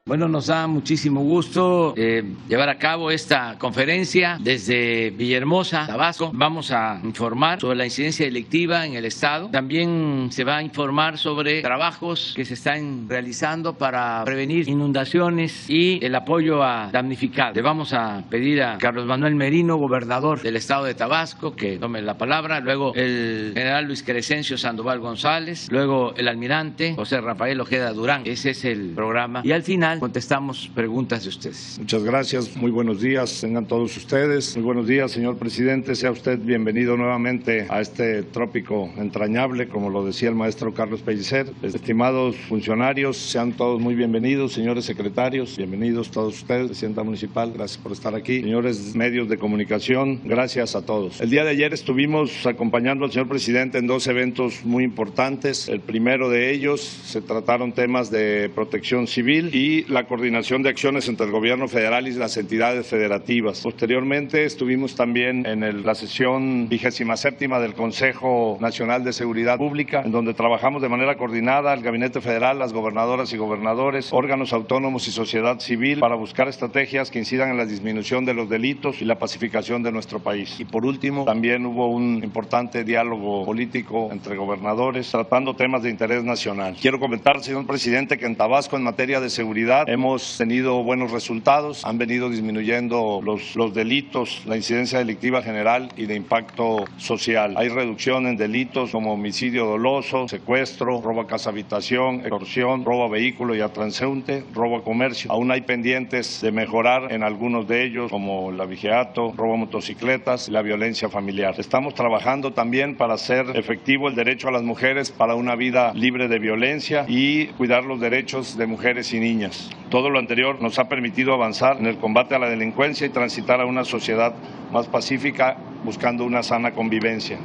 Bueno, nos da muchísimo gusto llevar a cabo esta conferencia desde Villahermosa, Tabasco. Vamos a informar sobre la incidencia delictiva en el estado. También se va a informar sobre trabajos que se están realizando para prevenir inundaciones y el apoyo a damnificados. Le vamos a pedir a Carlos Manuel Merino, gobernador del estado de Tabasco, que tome la palabra. Luego el general Luis Crescencio Sandoval González. Luego el almirante José Rafael Ojeda Durán. Ese es el programa. Y al final contestamos preguntas de ustedes. Muchas gracias, muy buenos días tengan todos ustedes. Muy buenos días, señor presidente, sea usted bienvenido nuevamente a este trópico entrañable, como lo decía el maestro Carlos Pellicer. Estimados funcionarios, sean todos muy bienvenidos, señores secretarios, bienvenidos todos ustedes, presidenta municipal, gracias por estar aquí, señores medios de comunicación, gracias a todos. El día de ayer estuvimos acompañando al señor presidente en dos eventos muy importantes. El primero de ellos se trataron temas de protección civil y la coordinación de acciones entre el gobierno federal y las entidades federativas. Posteriormente estuvimos también en la sesión 27ª del Consejo Nacional de Seguridad Pública, en donde trabajamos de manera coordinada el Gabinete Federal, las gobernadoras y gobernadores, órganos autónomos y sociedad civil para buscar estrategias que incidan en la disminución de los delitos y la pacificación de nuestro país. Y por último, también hubo un importante diálogo político entre gobernadores tratando temas de interés nacional. Quiero comentar, señor presidente, que en Tabasco en materia de seguridad hemos tenido buenos resultados, han venido disminuyendo los delitos, la incidencia delictiva general y de impacto social. Hay reducción en delitos como homicidio doloso, secuestro, robo a casa habitación, extorsión, robo a vehículo y a transeúnte, robo a comercio. Aún hay pendientes de mejorar en algunos de ellos como el abigeato, robo a motocicletas y la violencia familiar. Estamos trabajando también para hacer efectivo el derecho a las mujeres para una vida libre de violencia y cuidar los derechos de mujeres y niñas. Todo lo anterior nos ha permitido avanzar en el combate a la delincuencia y transitar a una sociedad más pacífica buscando una sana convivencia.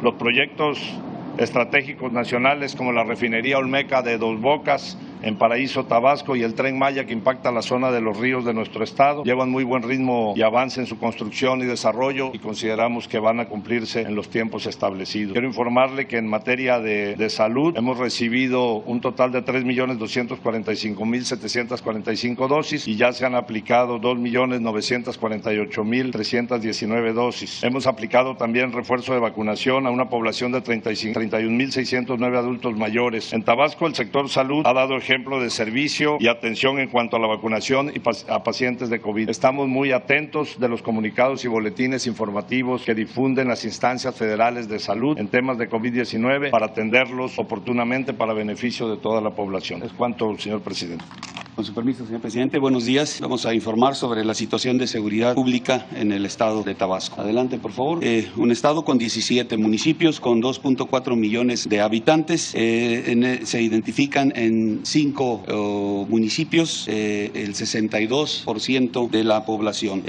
Los proyectos estratégicos nacionales como la refinería Olmeca de Dos Bocas en Paraíso, Tabasco, y el Tren Maya que impacta la zona de los ríos de nuestro estado, llevan muy buen ritmo y avance en su construcción y desarrollo y consideramos que van a cumplirse en los tiempos establecidos. Quiero informarle que en materia de salud hemos recibido un total de 3.245.745 dosis y ya se han aplicado 2.948.319 dosis. Hemos aplicado también refuerzo de vacunación a una población de 31.609 adultos mayores. En Tabasco el sector salud ha dado ejemplo de servicio y atención en cuanto a la vacunación y a pacientes de COVID. Estamos muy atentos de los comunicados y boletines informativos que difunden las instancias federales de salud en temas de COVID-19 para atenderlos oportunamente para beneficio de toda la población. Es cuanto, señor presidente. Con su permiso, señor presidente, buenos días. Vamos a informar sobre la situación de seguridad pública en el estado de Tabasco. Adelante, por favor. Un estado con 17 municipios, con 2.4 millones de habitantes. Se identifican en 5 municipios el 62% de la población.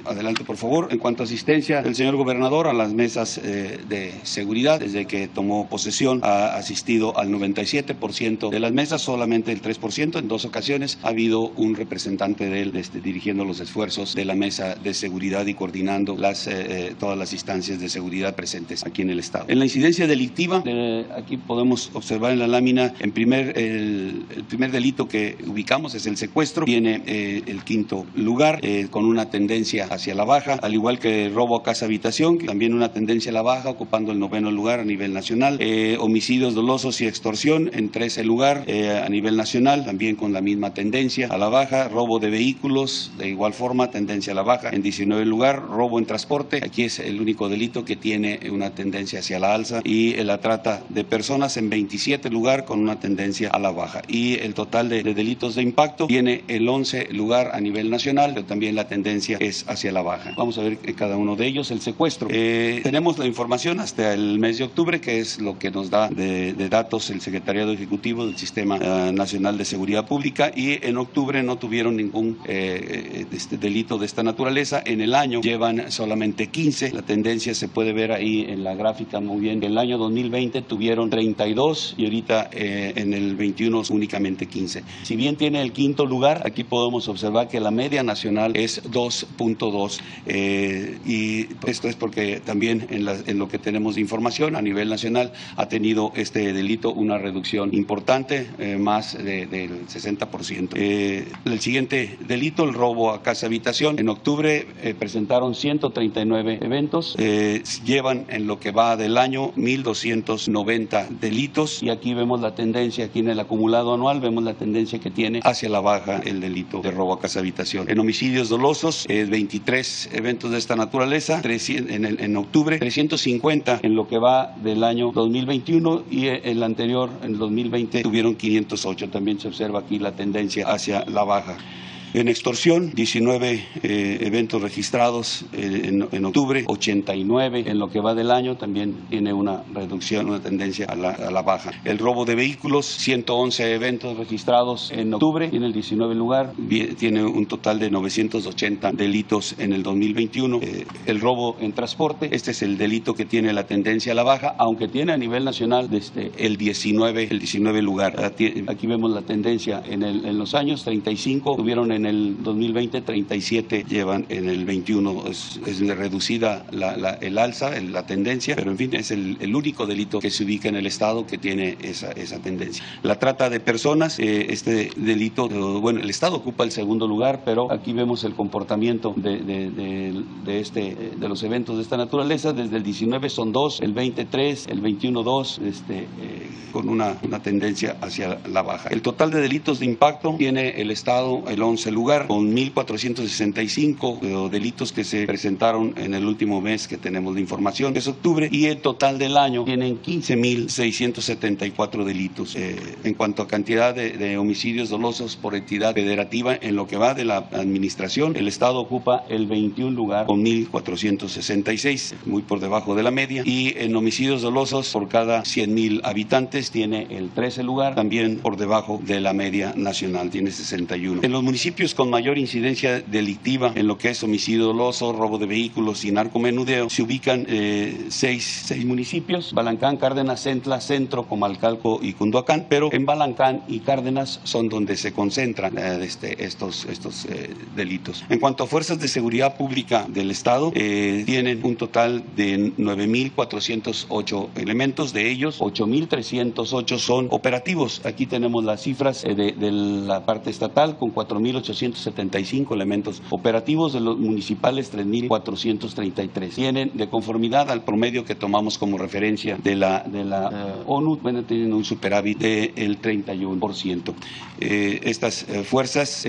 Adelante, por favor. En cuanto a asistencia del señor gobernador a las mesas de seguridad, desde que tomó posesión ha asistido al 97% de las mesas, solamente el 3% en 2 ocasiones. Ha habido un representante de él dirigiendo los esfuerzos de la mesa de seguridad y coordinando todas las instancias de seguridad presentes aquí en el estado. En la incidencia delictiva, aquí podemos observar en la lámina, el primer delito que ubicamos es el secuestro, tiene el 5º lugar con una tendencia hacia la baja, al igual que robo a casa habitación, también una tendencia a la baja, ocupando el 9º lugar a nivel nacional. Homicidios dolosos y extorsión en 13 lugar a nivel nacional, también con la misma tendencia a la baja. Robo de vehículos, de igual forma, tendencia a la baja en 19 lugar. Robo en transporte, aquí es el único delito que tiene una tendencia hacia la alza, y la trata de personas en 27 lugar con una tendencia a la baja. Y el total de delitos de impacto tiene el 11 lugar a nivel nacional, pero también la tendencia es hacia la baja. Vamos a ver cada uno de ellos. El secuestro. Tenemos la información hasta el mes de octubre, que es lo que nos da de datos el Secretariado Ejecutivo del Sistema Nacional de Seguridad Pública, y y en octubre no tuvieron ningún delito de esta naturaleza. En el año llevan solamente 15. La tendencia se puede ver ahí en la gráfica muy bien. El año 2020 tuvieron 32 y ahorita en el 21 únicamente 15. Si bien tiene el quinto lugar, aquí podemos observar que la media nacional es 2.2 y esto es porque también en lo que tenemos de información a nivel nacional ha tenido este delito una reducción importante, más del 60%. El siguiente delito, el robo a casa habitación. En octubre presentaron 139 eventos, llevan en lo que va del año 1.290 delitos y aquí vemos la tendencia, aquí en el acumulado anual vemos la tendencia que tiene hacia la baja el delito de robo a casa habitación. En homicidios dolosos, 23 eventos de esta naturaleza, en octubre, 350 en lo que va del año 2021 y el anterior, en el 2020, tuvieron 508. También se observa aquí la tendencia hacia la baja. En extorsión, 19 eventos registrados en octubre, 89 en lo que va del año, también tiene una reducción, una tendencia a la baja. El robo de vehículos, 111 eventos registrados en octubre, tiene el 19 lugar, tiene un total de 980 delitos en el 2021. El robo en transporte, este es el delito que tiene la tendencia a la baja, aunque tiene a nivel nacional el 19 lugar. Aquí vemos la tendencia en los años, 35 tuvieron en el 2020, 37 llevan en el 21. Es reducida el alza, la tendencia, pero en fin, es el único delito que se ubica en el Estado que tiene esa tendencia. La trata de personas, este delito, bueno, el Estado ocupa el segundo lugar, pero aquí vemos el comportamiento de los eventos de esta naturaleza. Desde el 19 son 2, el 20 3, el 21 2, con una tendencia hacia la baja. El total de delitos de impacto tiene el Estado el 11 lugar, con 1.465 delitos que se presentaron en el último mes que tenemos de información, que es octubre, y el total del año tienen 15.674 delitos. En cuanto a cantidad de homicidios dolosos por entidad federativa, en lo que va de la administración, el Estado ocupa el 21 lugar con 1.466, muy por debajo de la media, y en homicidios dolosos por cada 100.000 habitantes tiene el 13 lugar, también por debajo de la media nacional, tiene 61. En los municipios con mayor incidencia delictiva en lo que es homicidio doloso, robo de vehículos y narcomenudeo, se ubican 6 municipios: Balancán, Cárdenas, Centla, Centro, Comalcalco y Cunduacán, pero en Balancán y Cárdenas son donde se concentran estos delitos. En cuanto a fuerzas de seguridad pública del Estado, tienen un total de 9.408 elementos, de ellos 8.308 son operativos. Aquí tenemos las cifras de la parte estatal con 4.875 elementos operativos, de los municipales 3.433. Tienen, de conformidad al promedio que tomamos como referencia de la ONU, tienen un superávit del 31%. Estas fuerzas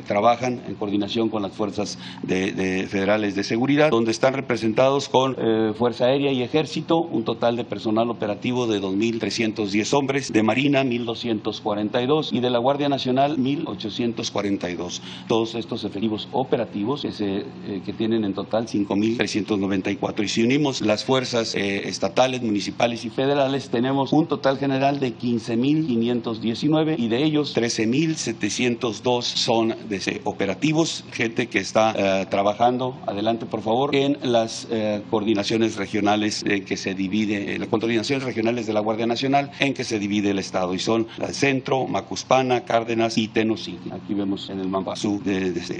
trabajan en coordinación con las fuerzas federales de seguridad, donde están representados con Fuerza Aérea y Ejército, un total de personal operativo de 2.310 hombres, de Marina 1.242 y de la Guardia Nacional 1.842. Todos estos efectivos operativos que tienen en total 5.394. Y si unimos las fuerzas estatales, municipales y federales, tenemos un total general de 15.519 y de ellos 13.702 son operativos, gente que está trabajando, adelante por favor, en las coordinaciones regionales que se divide, las coordinaciones regionales de la Guardia Nacional en que se divide el Estado, y son Centro, Macuspana, Cárdenas y Tenosique. Aquí vemos en el mapa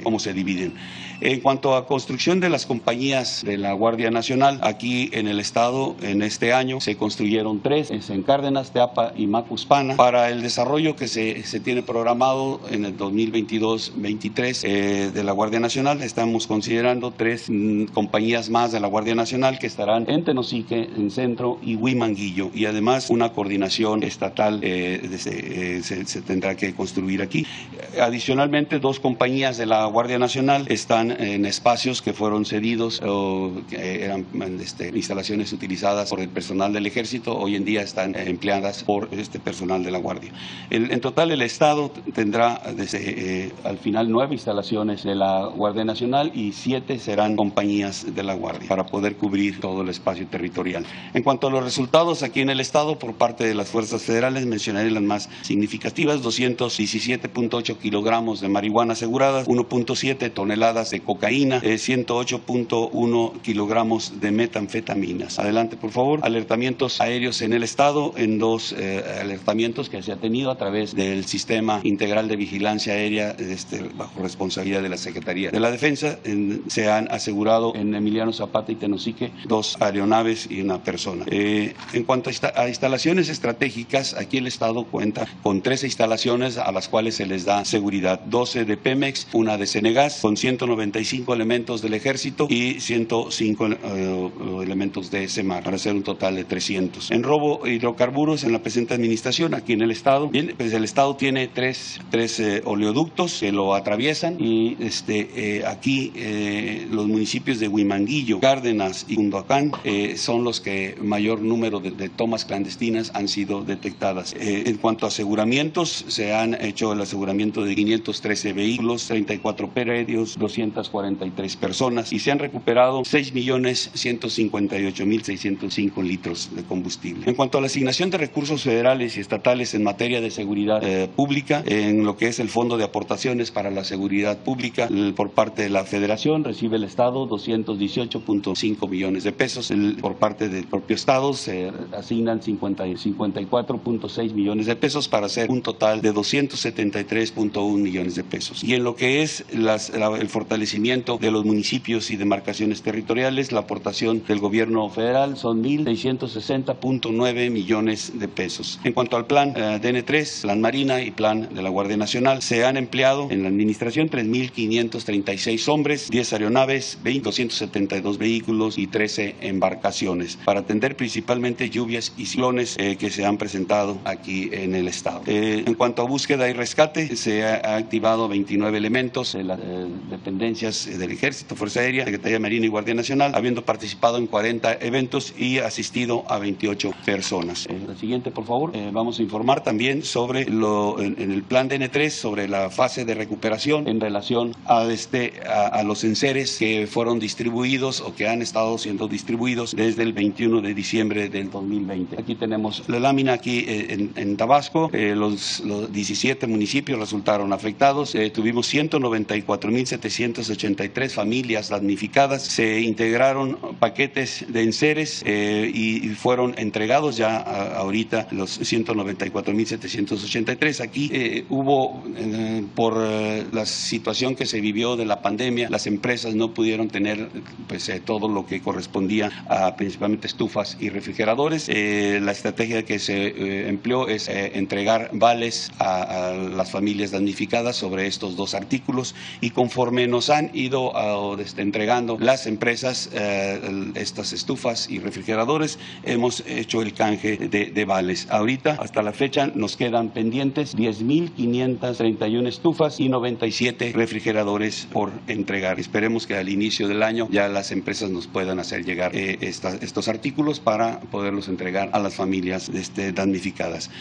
cómo se dividen. En cuanto a construcción de las compañías de la Guardia Nacional, aquí en el Estado, en este año, se construyeron 3, es en Cárdenas, Teapa y Macuspana. Para el desarrollo que se tiene programado en el 2022-23 de la Guardia Nacional, estamos considerando 3 compañías más de la Guardia Nacional que estarán en Tenosique, en Centro y Huimanguillo, y además una coordinación estatal se tendrá que construir aquí. Adicionalmente, 2 compañías de la Guardia Nacional están en espacios que fueron cedidos o que eran instalaciones utilizadas por el personal del Ejército, hoy en día están empleadas por personal de la Guardia. En total, el Estado tendrá al final 9 instalaciones de la Guardia Nacional y 7 serán compañías de la Guardia para poder cubrir todo el espacio territorial. En cuanto a los resultados aquí en el Estado, por por parte de las fuerzas federales, mencionaré las más significativas: 217.8 kilogramos de marihuana aseguradas, 1.7 toneladas de cocaína, 108.1 kilogramos de metanfetaminas. Adelante, por favor. Alertamientos aéreos en el estado, en dos alertamientos que se ha tenido a través del Sistema Integral de Vigilancia Aérea, bajo responsabilidad de la Secretaría de la Defensa. Se han asegurado en Emiliano Zapata y Tenosique 2 aeronaves y una persona. En cuanto a instalaciones estratégicas, aquí el estado cuenta con 13 instalaciones a las cuales se les da seguridad: 12 de Pemex, una de Senegas, con 195 elementos del Ejército y 105 elementos de SEMAR, para hacer un total de 300. En robo de hidrocarburos, en la presente administración, aquí en el estado, bien, pues el estado tiene tres oleoductos que lo atraviesan, y aquí los municipios de Huimanguillo, Cárdenas y Cunduacán son los que mayor número de tomas clandestinas han sido detectadas. En cuanto a aseguramientos, se han hecho el aseguramiento de 513 vehículos, 34 predios, 243 personas, y se han recuperado 6.158.605 litros de combustible. En cuanto a la asignación de recursos federales y estatales en materia de seguridad pública, en lo que es el Fondo de Aportaciones para la Seguridad Pública, por parte de la Federación recibe el Estado 218.5 millones de pesos. Por parte del propio Estado se asignan 54.6 millones de pesos, para hacer un total de 273.1 millones de pesos. Y en lo que es el fortalecimiento de los municipios y demarcaciones territoriales, la aportación del gobierno federal son 1.660.9 millones de pesos. En cuanto al plan DN3, Plan Marina y Plan de la Guardia Nacional, se han empleado en la administración 3.536 hombres, 10 aeronaves, 272 vehículos y 13 embarcaciones, para atender principalmente lluvias y ciclones que se han presentado aquí en el estado. En cuanto a búsqueda y rescate, se ha activado 29 elementos de las dependencias del Ejército, Fuerza Aérea, Secretaría de Marina y Guardia Nacional, habiendo participado en 40 eventos y asistido a 28 personas. La siguiente, por favor. Vamos a informar también sobre en el plan DN3, sobre la fase de recuperación en relación a los enseres que fueron distribuidos o que han estado siendo distribuidos desde el 21 de diciembre del 2020. Aquí tenemos la lámina. Aquí en Tabasco, los 17 municipios resultaron afectados. Tuvimos 194.783 familias damnificadas. Se integraron paquetes de enseres y fueron entregados ya ahorita los 194.783. Aquí hubo, por la situación que se vivió de la pandemia, las empresas no pudieron tener todo lo que correspondía a principalmente estufas y refrigeradores. La estrategia que se empleó es entregar vales a las familias damnificadas sobre estos dos artículos, y conforme nos han ido entregando las empresas estas estufas y refrigeradores, hemos hecho el canje de vales. Ahorita, hasta la fecha, nos quedan pendientes 10.531 estufas y 97 refrigeradores por entregar. Esperemos que al inicio del año ya las empresas nos puedan hacer llegar estos artículos para poderlos entregar a las familias damnificadas.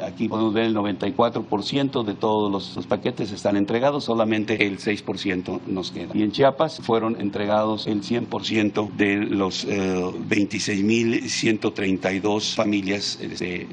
Aquí podemos ver el 94% de todos los paquetes están entregados, solamente el 6% nos queda. Y en Chiapas fueron entregados el 100% de los 26.132 familias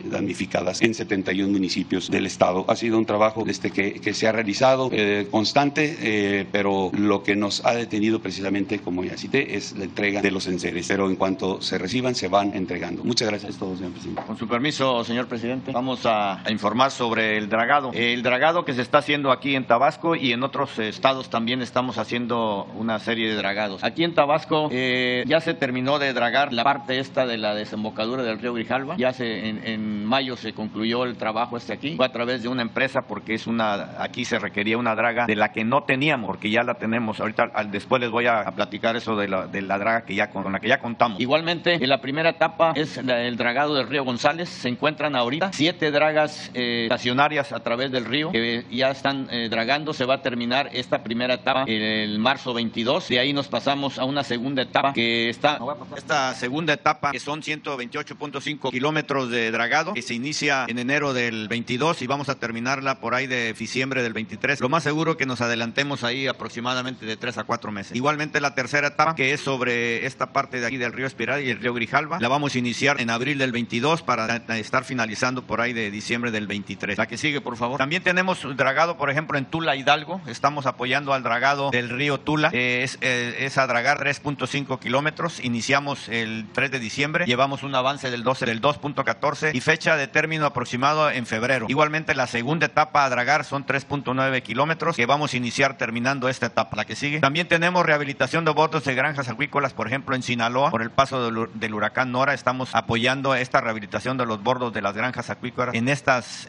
damnificadas en 71 municipios del estado. Ha sido un trabajo que se ha realizado constante, pero lo que nos ha detenido precisamente, como ya cité, es la entrega de los enseres. Pero en cuanto se reciban, se van entregando. Muchas gracias a todos, señor presidente. Con su permiso, señor presidente, vamos a informar sobre el dragado. El dragado que se está haciendo aquí en Tabasco y en otros estados también estamos haciendo una serie de dragados. Aquí en Tabasco ya se terminó de dragar la parte esta de la desembocadura del río Grijalva. Ya en mayo se concluyó el trabajo aquí. Fue a través de una empresa porque aquí se requería una draga de la que no teníamos, porque ya la tenemos. Ahorita después les voy a platicar eso de la draga con la que ya contamos. Igualmente, en la primera etapa es el dragado del río González. Se encuentran ahorita 7 dragas estacionarias a través del río que ya están dragando. Se va a terminar esta primera etapa el marzo 22. De ahí nos pasamos a una segunda etapa que está... Esta segunda etapa, que son 128.5 kilómetros de dragado, que se inicia en enero del 22 y vamos a terminarla por ahí de diciembre del 23. Lo más seguro que nos adelantemos ahí aproximadamente de 3 a 4 meses. Igualmente la tercera etapa, que es sobre esta parte de aquí del río Espiral y el río Grijalva, la vamos a iniciar en abril del 22. 22 para estar finalizando por ahí de diciembre del 23. La que sigue, por favor. También tenemos dragado, por ejemplo, en Tula, Hidalgo. Estamos apoyando al dragado del río Tula. Es a dragar 3.5 kilómetros. Iniciamos el 3 de diciembre. Llevamos un avance del 2.14 y fecha de término aproximado en febrero. Igualmente, la segunda etapa a dragar son 3.9 kilómetros que vamos a iniciar terminando esta etapa. La que sigue. También tenemos rehabilitación de bordos de granjas acuícolas, por ejemplo, en Sinaloa. Por el paso del huracán Nora, estamos apoyando esta rehabilitación de los bordos de las granjas acuícolas en estas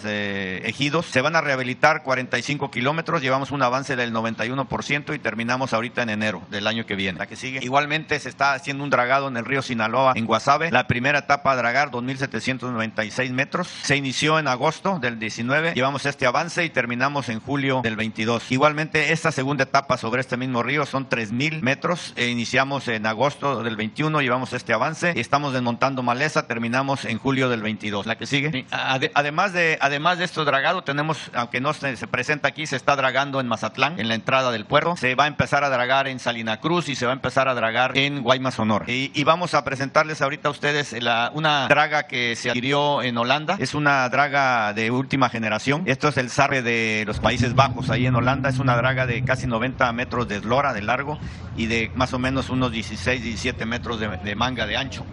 ejidos. Se van a rehabilitar 45 kilómetros. Llevamos un avance del 91% y terminamos ahorita en enero del año que viene. La que sigue. Igualmente se está haciendo un dragado en el río Sinaloa, en Guasave. La primera etapa a dragar, 2.796 metros. Se inició en agosto del 19. Llevamos este avance y terminamos en julio del 22. Igualmente, esta segunda etapa sobre este mismo río son 3.000 metros. Iniciamos en agosto del 21. Llevamos este avance. Estamos desmontando maleza. Terminamos en julio del 22. La que sigue. Además de estos dragados, tenemos, aunque no se presenta aquí, se está dragando en Mazatlán, en la entrada del puerto. Se va a empezar a dragar en Salina Cruz y se va a empezar a dragar en Guaymas, Sonora. Y vamos a presentarles ahorita a ustedes una draga que se adquirió en Holanda. Es una draga de última generación. Esto es el Sarre de los Países Bajos, ahí en Holanda. Es una draga de casi 90 metros de eslora de largo y de más o menos unos 16, 17 metros de manga de ancho.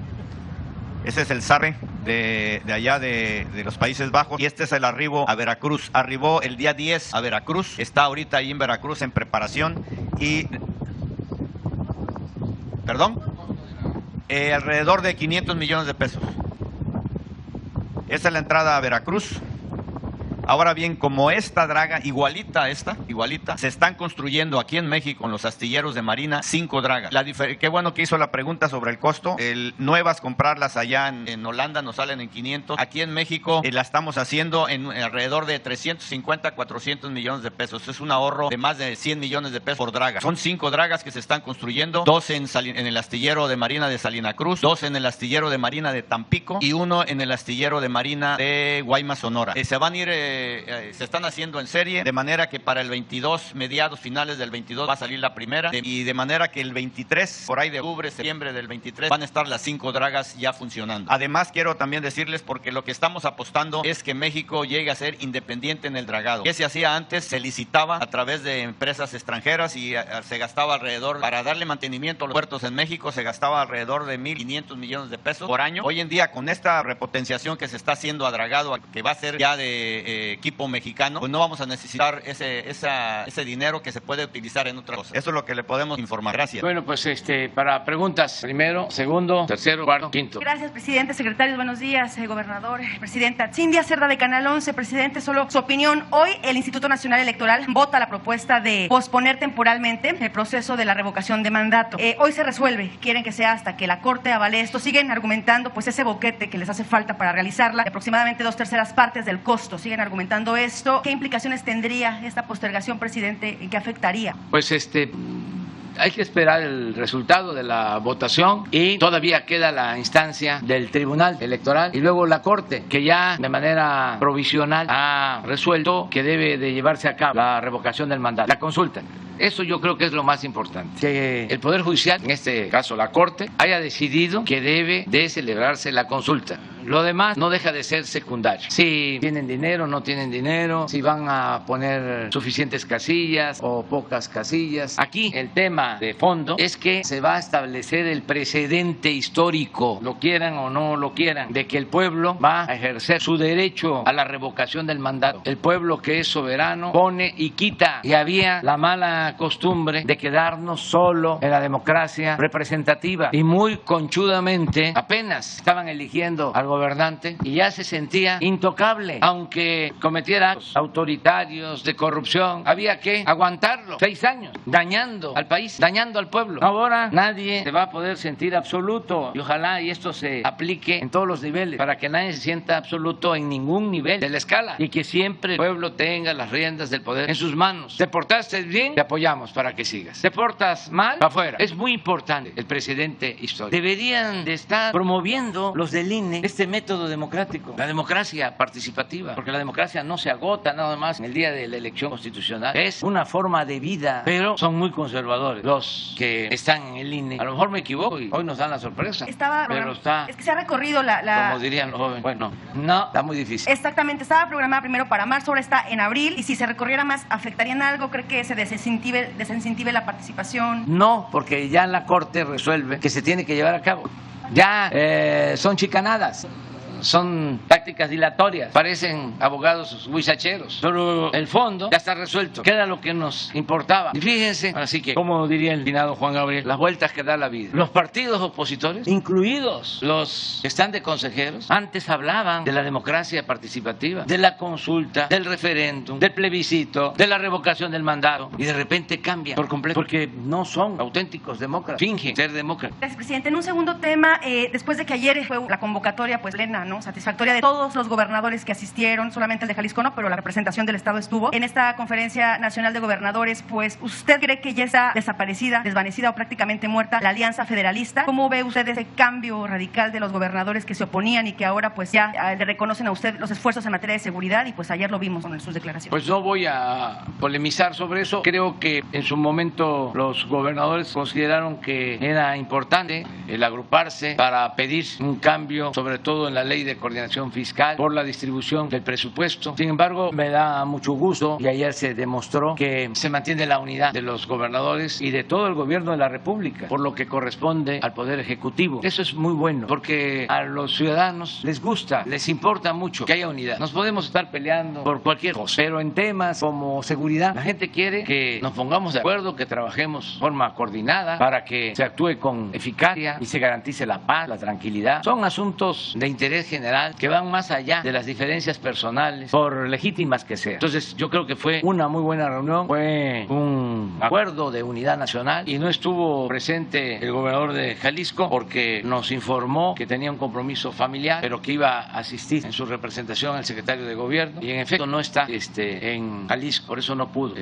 Ese es el Sarre de allá de los Países Bajos y este es el arribo a Veracruz. Arribó el día 10 a Veracruz, está ahorita ahí en Veracruz en preparación y... ¿Perdón? Alrededor de 500 millones de pesos. Esta es la entrada a Veracruz. Ahora bien, como esta draga, igualita, se están construyendo aquí en México, en los astilleros de Marina, 5 dragas. Qué bueno que hizo la pregunta sobre el costo. Nuevas, comprarlas allá en Holanda nos salen en 500. Aquí en México la estamos haciendo en alrededor de 350, 400 millones de pesos. Es un ahorro de más de 100 millones de pesos por draga. Son 5 dragas que se están construyendo, 2 en el astillero de Marina de Salina Cruz, 2 en el astillero de Marina de Tampico y 1 en el astillero de Marina de Guaymas, Sonora. Se van a ir... se están haciendo en serie, de manera que para el 22, mediados finales del 22 va a salir la primera, y de manera que el 23, por ahí de octubre, septiembre del 23, van a estar las 5 dragas ya funcionando. Además, quiero también decirles, porque lo que estamos apostando es que México llegue a ser independiente en el dragado. ¿Qué se hacía antes? Se licitaba a través de empresas extranjeras y se gastaba alrededor, para darle mantenimiento a los puertos en México, se gastaba alrededor de 1.500 millones de pesos por año. Hoy en día, con esta repotenciación que se está haciendo a dragado, que va a ser ya de equipo mexicano, pues no vamos a necesitar ese dinero que se puede utilizar en otras cosas. Eso es lo que le podemos informar. Gracias. Bueno, pues para preguntas, primero, segundo, tercero, cuarto, quinto. Gracias, presidente. Secretarios, buenos días. Gobernador, presidenta. Cindia Cerda de Canal 11, presidente, solo su opinión. Hoy el Instituto Nacional Electoral vota la propuesta de posponer temporalmente el proceso de la revocación de mandato. Hoy se resuelve. Quieren que sea hasta que la Corte avale esto. Siguen argumentando pues ese boquete que les hace falta para realizarla, de aproximadamente 2/3 partes del costo. Siguen argumentando esto. ¿Qué implicaciones tendría esta postergación, presidente? ¿En qué afectaría? Pues hay que esperar el resultado de la votación y todavía queda la instancia del Tribunal Electoral y luego la Corte, que ya de manera provisional ha resuelto que debe de llevarse a cabo la revocación del mandato, la consulta. Eso yo creo que es lo más importante, que el Poder Judicial, en este caso la Corte, haya decidido que debe de celebrarse la consulta. Lo demás no deja de ser secundario. Si tienen dinero, no tienen dinero, si van a poner suficientes casillas o pocas casillas. Aquí el tema de fondo es que se va a establecer el precedente histórico, lo quieran o no lo quieran, de que el pueblo va a ejercer su derecho a la revocación del mandato. El pueblo, que es soberano, pone y quita. Y había la mala costumbre de quedarnos solo en la democracia representativa y muy conchudamente apenas estaban eligiendo al gobernante y ya se sentía intocable, aunque cometiera actos autoritarios de corrupción, había que aguantarlo 6 años, dañando al país, dañando al pueblo. Ahora nadie se va a poder sentir absoluto y ojalá y esto se aplique en todos los niveles para que nadie se sienta absoluto en ningún nivel de la escala y que siempre el pueblo tenga las riendas del poder en sus manos. ¿Te portaste bien? Te apoyamos para que sigas. Te portas mal, para afuera. Es muy importante el presidente histórico. Deberían de estar promoviendo los del INE este método democrático, la democracia participativa, porque la democracia no se agota nada más en el día de la elección constitucional. Es una forma de vida, pero son muy conservadores los que están en el INE. A lo mejor me equivoco y hoy nos dan la sorpresa. Pero está... Es que se ha recorrido como dirían los jóvenes. Bueno, no, está muy difícil. Exactamente, estaba programada primero para marzo, ahora está en abril, y si se recorriera más, ¿afectaría en algo? ¿Cree que se desincentive la participación? No, porque ya la Corte resuelve que se tiene que llevar a cabo. Ya son chicanadas. Son tácticas dilatorias, parecen abogados huizacheros, pero el fondo ya está resuelto, queda lo que nos importaba. Y fíjense, así que, como diría el finado Juan Gabriel, las vueltas que da la vida. Los partidos opositores, incluidos los que están de consejeros, antes hablaban de la democracia participativa, de la consulta, del referéndum, del plebiscito, de la revocación del mandato, y de repente cambian por completo, porque no son auténticos demócratas, fingen ser demócratas. Gracias, presidente. En un segundo tema, después de que ayer fue la convocatoria pues plena, ¿no?, satisfactoria de todos los gobernadores que asistieron, solamente el de Jalisco no, pero la representación del Estado estuvo. En esta Conferencia Nacional de Gobernadores, pues, ¿usted cree que ya está desaparecida, desvanecida o prácticamente muerta la Alianza Federalista? ¿Cómo ve usted ese cambio radical de los gobernadores que se oponían y que ahora pues ya le reconocen a usted los esfuerzos en materia de seguridad? Y pues ayer lo vimos con sus declaraciones. Pues no voy a polemizar sobre eso. Creo que en su momento los gobernadores consideraron que era importante el agruparse para pedir un cambio, sobre todo en la ley de coordinación fiscal, por la distribución del presupuesto. Sin embargo, me da mucho gusto y ayer se demostró que se mantiene la unidad de los gobernadores y de todo el gobierno de la República, por lo que corresponde al Poder Ejecutivo. Eso es muy bueno, porque a los ciudadanos les gusta, les importa mucho que haya unidad. Nos podemos estar peleando por cualquier cosa, pero en temas como seguridad, la gente quiere que nos pongamos de acuerdo, que trabajemos de forma coordinada para que se actúe con eficacia y se garantice la paz, la tranquilidad. Son asuntos de interés general que van más allá de las diferencias personales, por legítimas que sean. Entonces, yo creo que fue una muy buena reunión, fue un acuerdo de unidad nacional, y no estuvo presente el gobernador de Jalisco porque nos informó que tenía un compromiso familiar, pero que iba a asistir en su representación al secretario de gobierno, y en efecto no está en Jalisco, por eso no pudo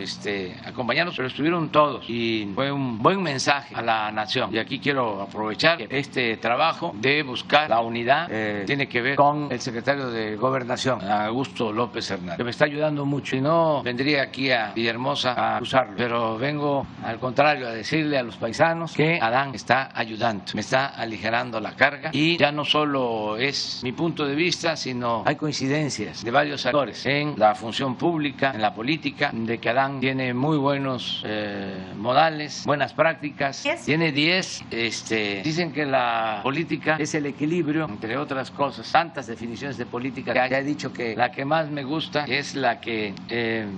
acompañarnos, pero estuvieron todos y fue un buen mensaje a la nación. Y aquí quiero aprovechar que este trabajo de buscar la unidad tiene que ver con el secretario de Gobernación, Augusto López Hernández, que me está ayudando mucho. Si no, vendría aquí a Villahermosa a usarlo, pero vengo al contrario a decirle a los paisanos que Adán está ayudando, me está aligerando la carga, y ya no solo es mi punto de vista, sino hay coincidencias de varios actores en la función pública, en la política, de que Adán tiene muy buenos modales, buenas prácticas, tiene 10, dicen que la política es el equilibrio, entre otras cosas, tantas definiciones de política. Ya he dicho que la que más me gusta es la que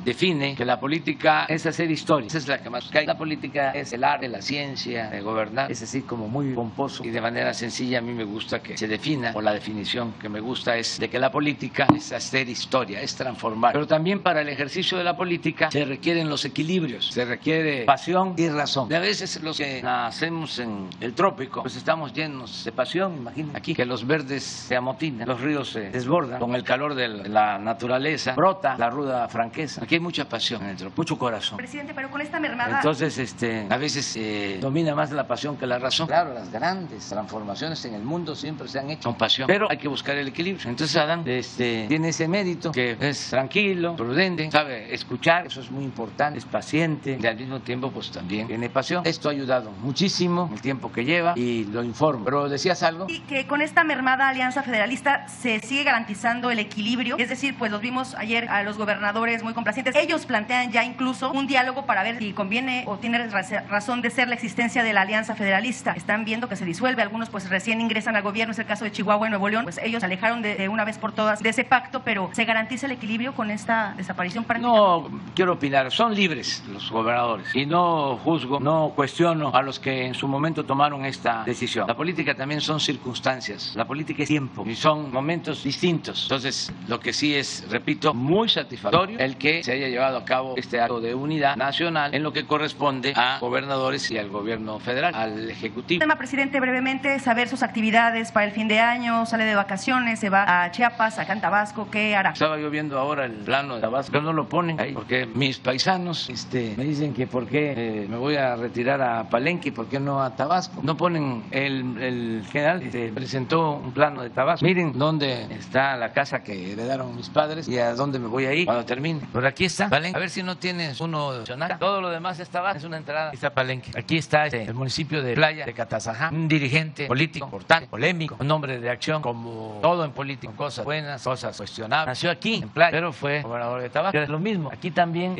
define que la política es hacer historia. Esa es la que más. La política es el arte, la ciencia de gobernar. Es así como muy pomposo y de manera sencilla. A mí me gusta que se defina, o la definición que me gusta es de que la política es hacer historia, es transformar. Pero también para el ejercicio de la política se requieren los equilibrios, se requiere pasión y razón. Y a veces los que nacemos en el trópico, pues estamos llenos de pasión. Imagínense aquí que los verdes se amotinan, los ríos se desbordan con el calor de la naturaleza, brota la ruda franqueza. Aquí hay mucha pasión en el trópico, mucho corazón. Presidente, pero con esta mermada... Entonces, a veces domina más la pasión que la razón. Claro, las grandes transformaciones en el mundo siempre se han hecho con pasión, pero hay que buscar el equilibrio. Entonces Adán tiene ese mérito, que es tranquilo, prudente, sabe escuchar, eso es muy importante, es paciente, y al mismo tiempo pues también tiene pasión. Esto ha ayudado muchísimo el tiempo que lleva, y lo informo. Pero ¿decías algo? Y que con esta mermada Alianza Federalista se sigue garantizando el equilibrio, es decir, pues los vimos ayer a los gobernadores muy complacientes. Ellos plantean ya incluso un diálogo para ver si conviene o tiene razón de ser la existencia de la Alianza Federalista. Están viendo que se disuelve, algunos pues recién ingresan al gobierno, es el caso de Chihuahua y Nuevo León, pues ellos se alejaron de una vez por todas de ese pacto, pero ¿se garantiza el equilibrio con esta desaparición? No quiero opinar, son libres los gobernadores, y no juzgo, no cuestiono a los que en su momento tomaron esta decisión. La política también son circunstancias, la política es tiempo, y son momentos distintos. Entonces, lo que sí es, repito, muy satisfactorio el que se haya llevado a cabo este acto de unidad nacional en lo que corresponde a gobernadores y al gobierno federal, al ejecutivo. Tema, presidente, brevemente saber sus actividades para el fin de año, sale de vacaciones, se va a Chiapas, acá en Tabasco, ¿qué hará? Estaba yo viendo ahora el plano de Tabasco, pero no lo ponen ahí, porque mis paisanos me dicen que por qué me voy a retirar a Palenque, por qué no a Tabasco. No ponen el general presentó un plano de Tabasco. Miren dónde está la casa que heredaron mis padres y a dónde me voy a ir cuando termine. Por aquí está Palenque. A ver si no tienes uno de Xonaca. Todo lo demás es Tabasco, es una entrada. Aquí está Palenque. Aquí está el municipio de Playa de Catazajá, un dirigente político importante, polémico, un hombre de acción como todo en política, cosas buenas, cosas cuestionables. Nació aquí en Playa, pero fue gobernador de Tabasco. Es lo mismo. Aquí también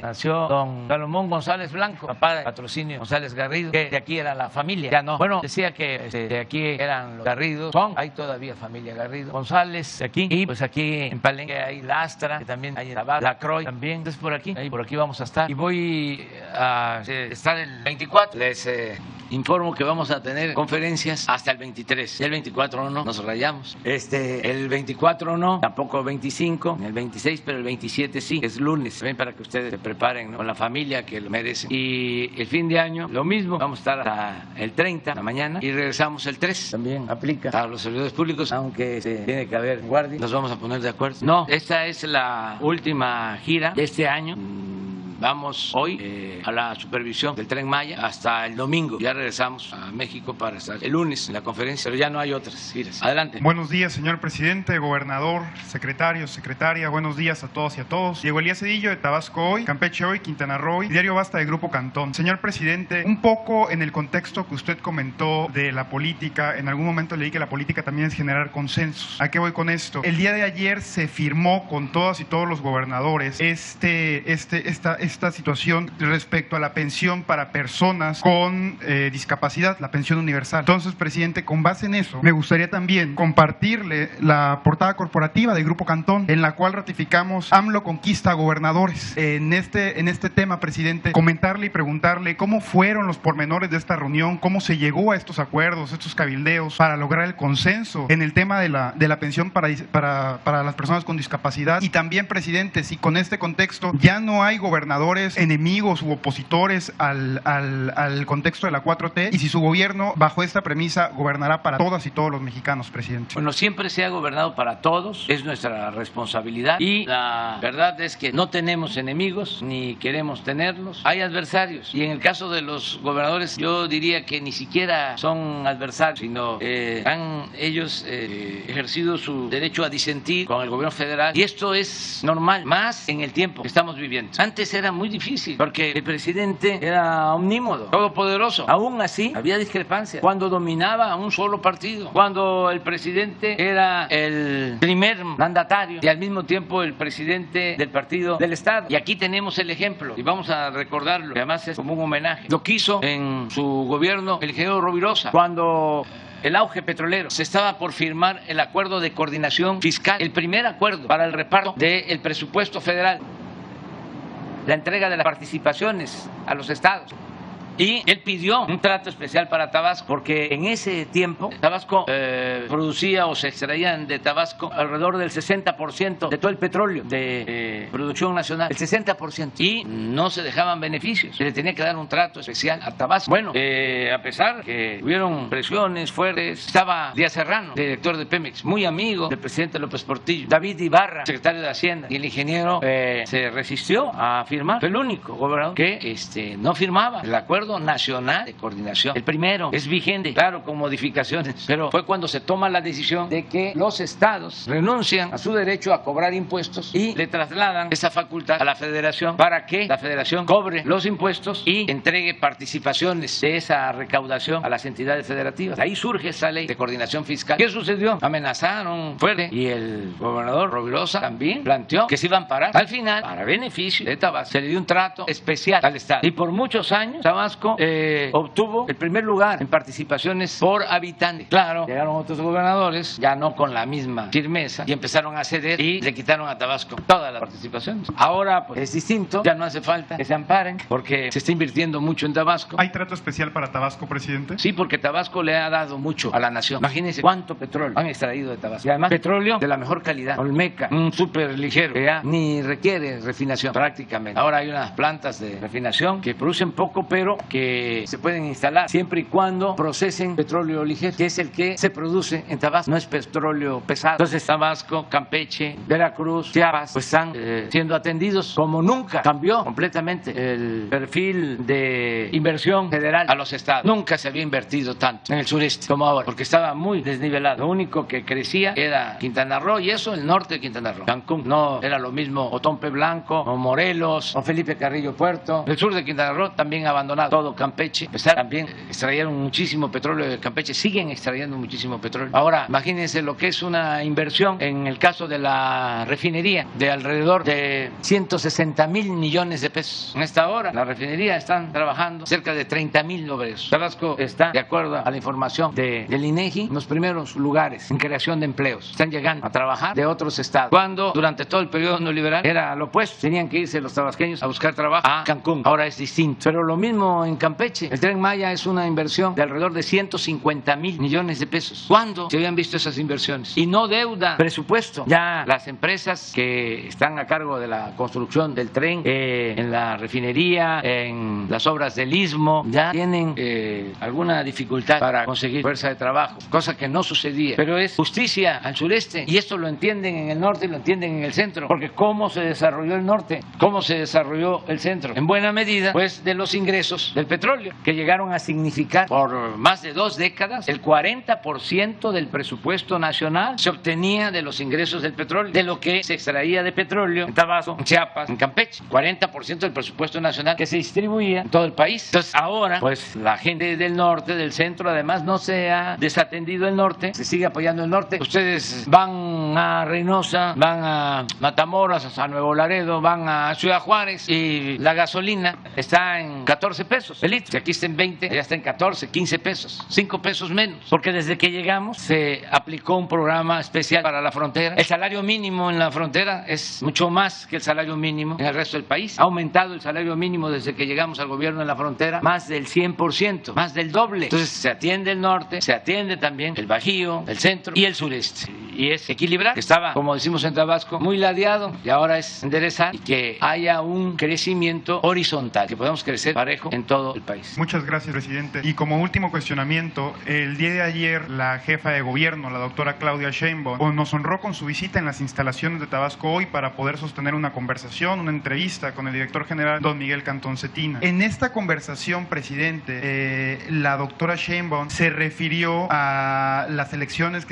nació don Salomón González Blanco, papá de Patrocinio González Garrido, que de aquí era la familia. Ya no. Bueno, decía que de aquí eran los Garrido, hay todavía familia Garrido, González de aquí, y pues aquí en Palenque hay Lastra, que también hay en Tabasco, La Croix también. Entonces por aquí vamos a estar. Y voy a estar el 24. Les informo que vamos a tener conferencias hasta el 23. El 24 no, nos rayamos. El 24 no, tampoco el 25, el 26, pero el 27 sí, es lunes. También para que ustedes se preparen, ¿no?, con la familia que lo merecen. Y el fin de año, lo mismo. Vamos a estar hasta el 30 de la mañana y regresamos el 3. También aplica a los servidores públicos, aunque tiene que haber guardia. Nos vamos a poner de acuerdo. No, esta es la última gira de este año. Vamos hoy a la supervisión del Tren Maya hasta el domingo. Ya regresamos a México para estar el lunes en la conferencia, pero ya no hay otras giras. Adelante. Buenos días, señor presidente, gobernador, secretario, secretaria. Buenos días a todos y a todos. Diego Elías Cedillo de Tabasco Hoy, Campeche Hoy, Quintana Roo Hoy, Diario Basta de Grupo Cantón. Señor presidente, un poco en el contexto que usted comentó de la política, en algún momento leí que la política también es generar consensos. ¿A qué voy con esto? El día de ayer se firmó con todas y todos los gobernadores esta situación respecto a la pensión para personas con discapacidad, la pensión universal. Entonces, presidente, con base en eso, me gustaría también compartirle la portada corporativa del Grupo Cantón, en la cual ratificamos AMLO conquista a gobernadores. En este tema, presidente, comentarle y preguntarle cómo fueron los pormenores de esta reunión, cómo se llegó a estos acuerdos, estos cabildeos, para lograr el consenso en el tema de la pensión para las personas con discapacidad. Y también, presidente, si con este contexto ya no hay gobernadores enemigos u opositores al contexto de la 4T, y si su gobierno, bajo esta premisa, gobernará para todas y todos los mexicanos, presidente. Bueno, siempre se ha gobernado para todos, es nuestra responsabilidad, y la verdad es que no tenemos enemigos ni queremos tenerlos. Hay adversarios, y en el caso de los gobernadores yo diría que ni siquiera son adversarios, sino han ellos ejercido su derecho a disentir con el gobierno federal, y esto es normal, más en el tiempo que estamos viviendo. Antes era muy difícil porque el presidente era omnímodo, todopoderoso. Aún así había discrepancias cuando dominaba a un solo partido, cuando el presidente era el primer mandatario y al mismo tiempo el presidente del partido del Estado. Y aquí tenemos el ejemplo y vamos a recordarlo, que además es como un homenaje. Lo quiso en su gobierno el ingeniero Rovirosa cuando el auge petrolero se estaba por firmar el acuerdo de coordinación fiscal, el primer acuerdo para el reparto del presupuesto federal, la entrega de las participaciones a los estados. Y él pidió un trato especial para Tabasco, porque en ese tiempo Tabasco producía o se extraían de Tabasco alrededor del 60% de todo el petróleo de producción nacional, el 60%, y no se dejaban beneficios. Se le tenía que dar un trato especial a Tabasco. Bueno, a pesar que hubieron presiones fuertes, estaba Díaz Serrano, director de Pemex, muy amigo del presidente López Portillo, David Ibarra, secretario de Hacienda, y el ingeniero se resistió a firmar. Fue el único gobernador que no firmaba el acuerdo nacional de coordinación. El primero es vigente, claro, con modificaciones, pero fue cuando se toma la decisión de que los estados renuncian a su derecho a cobrar impuestos y le trasladan esa facultad a la federación para que la federación cobre los impuestos y entregue participaciones de esa recaudación a las entidades federativas. Ahí surge esa ley de coordinación fiscal. ¿Qué sucedió? Amenazaron fuerte y el gobernador Rovirosa también planteó que se iban a parar. Al final, para beneficio de Tabasco, se le dio un trato especial al estado y por muchos años Tabasco Tabasco obtuvo el primer lugar en participaciones por habitante. Claro, llegaron otros gobernadores, ya no con la misma firmeza, y empezaron a ceder y le quitaron a Tabasco todas las participaciones. Ahora pues, es distinto, ya no hace falta que se amparen porque se está invirtiendo mucho en Tabasco. ¿Hay trato especial para Tabasco, presidente? Sí, porque Tabasco le ha dado mucho a la nación. Imagínense cuánto petróleo han extraído de Tabasco. Y además petróleo de la mejor calidad, Olmeca, un súper ligero, que ya ni requiere refinación prácticamente. Ahora hay unas plantas de refinación que producen poco, pero que se pueden instalar siempre y cuando procesen petróleo ligero, que es el que se produce en Tabasco, no es petróleo pesado. Entonces Tabasco, Campeche, Veracruz, Chiapas, pues están siendo atendidos como nunca. Cambió completamente el perfil de inversión federal a los estados. Nunca se había invertido tanto en el sureste como ahora, porque estaba muy desnivelado. Lo único que crecía era Quintana Roo, y eso el norte de Quintana Roo. Cancún no era lo mismo, o Tompe Blanco, o Morelos, o Felipe Carrillo Puerto. El sur de Quintana Roo también abandonado. Todo Campeche. También extrayeron muchísimo petróleo de Campeche, siguen extrayendo muchísimo petróleo. Ahora, imagínense lo que es una inversión en el caso de la refinería de alrededor de 160,000 millones de pesos. En esta hora, la refinería están trabajando cerca de 30,000 obreros. Tabasco está, de acuerdo a la información del INEGI, en los primeros lugares en creación de empleos. Están llegando a trabajar de otros estados. Cuando durante todo el periodo neoliberal era lo opuesto, tenían que irse los tabasqueños a buscar trabajo a Cancún. Ahora es distinto. Pero lo mismo en Campeche. El Tren Maya es una inversión de alrededor de 150,000 millones de pesos. ¿Cuándo se habían visto esas inversiones? Y no deuda, presupuesto. Ya las empresas que están a cargo de la construcción del tren, en la refinería, en las obras del Istmo, ya tienen alguna dificultad para conseguir fuerza de trabajo, cosa que no sucedía. Pero es justicia al sureste, y esto lo entienden en el norte y lo entienden en el centro, porque ¿cómo se desarrolló el norte? ¿Cómo se desarrolló el centro? En buena medida, pues, de los ingresos del petróleo, que llegaron a significar por más de 2 décadas el 40% del presupuesto nacional se obtenía de los ingresos del petróleo, de lo que se extraía de petróleo en Tabasco, en Chiapas, en Campeche. 40% del presupuesto nacional que se distribuía en todo el país. Entonces ahora, pues la gente del norte, del centro, además no se ha desatendido el norte, se sigue apoyando el norte. Ustedes van a Reynosa, van a Matamoros, a Nuevo Laredo, van a Ciudad Juárez, y la gasolina está en 14 pesos el litro. Si aquí está en 20, ya está en 14, 15 pesos, 5 pesos menos. Porque desde que llegamos se aplicó un programa especial para la frontera. El salario mínimo en la frontera es mucho más que el salario mínimo en el resto del país. Ha aumentado el salario mínimo desde que llegamos al gobierno en la frontera más del 100%, más del doble. Entonces se atiende el norte, se atiende también el Bajío, el centro y el sureste. Y es equilibrar, que estaba, como decimos en Tabasco, muy ladeado, y ahora es enderezar y que haya un crecimiento horizontal, que podamos crecer parejo en todo el país. Muchas gracias, presidente. Y como último cuestionamiento, el día de ayer la jefa de gobierno, la doctora Claudia Sheinbaum, nos honró con su visita en las instalaciones de Tabasco Hoy para poder sostener una conversación, una entrevista con el director general, don Miguel Cantón Cetina. En esta conversación, presidente, la doctora Sheinbaum se refirió a las elecciones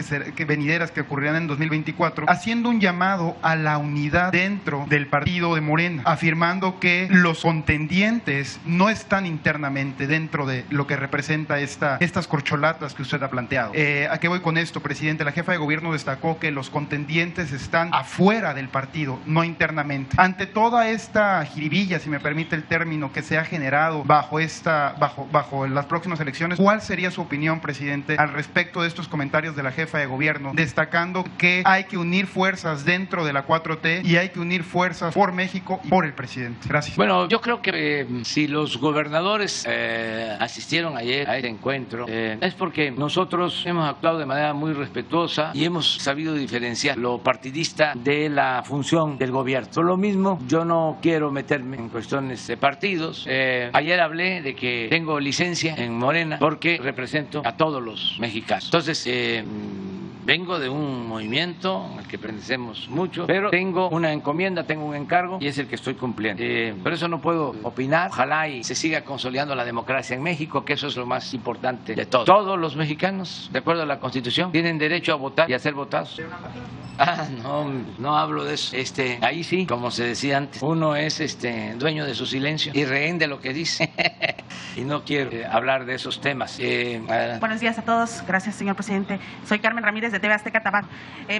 venideras que ocurrirán en 2024, haciendo un llamado a la unidad dentro del partido de Morena, afirmando que los contendientes no están internamente dentro de lo que representa estas corcholatas que usted ha planteado. ¿A qué voy con esto, presidente? La jefa de gobierno destacó que los contendientes están afuera del partido, no internamente. Ante toda esta jiribilla, si me permite el término, que se ha generado bajo las próximas elecciones, ¿cuál sería su opinión, presidente, al respecto de estos comentarios de la jefa de gobierno, destacando que hay que unir fuerzas dentro de la 4T y hay que unir fuerzas por México y por el presidente? Gracias. Bueno, yo creo que si los gobernadores asistieron ayer a este encuentro, es porque nosotros hemos actuado de manera muy respetuosa y hemos sabido diferenciar lo partidista de la función del gobierno. Por lo mismo, yo no quiero meterme en cuestiones de partidos. Ayer hablé de que tengo licencia en Morena porque represento a todos los mexicanos. Entonces, vengo de un movimiento al que pertenecemos mucho, pero tengo una encomienda, tengo un encargo y es el que estoy cumpliendo. Por eso no puedo opinar. Ojalá y se siga consolidando la democracia en México, que eso es lo más importante de todo. Todos los mexicanos, de acuerdo a la Constitución, tienen derecho a votar y a ser votados. No hablo de eso. Ahí sí, como se decía antes, uno es dueño de su silencio y rehén de lo que dice. y no quiero hablar de esos temas. Buenos días a todos. Gracias, señor presidente. Soy Carmen Ramírez de TV Azteca Tabasco.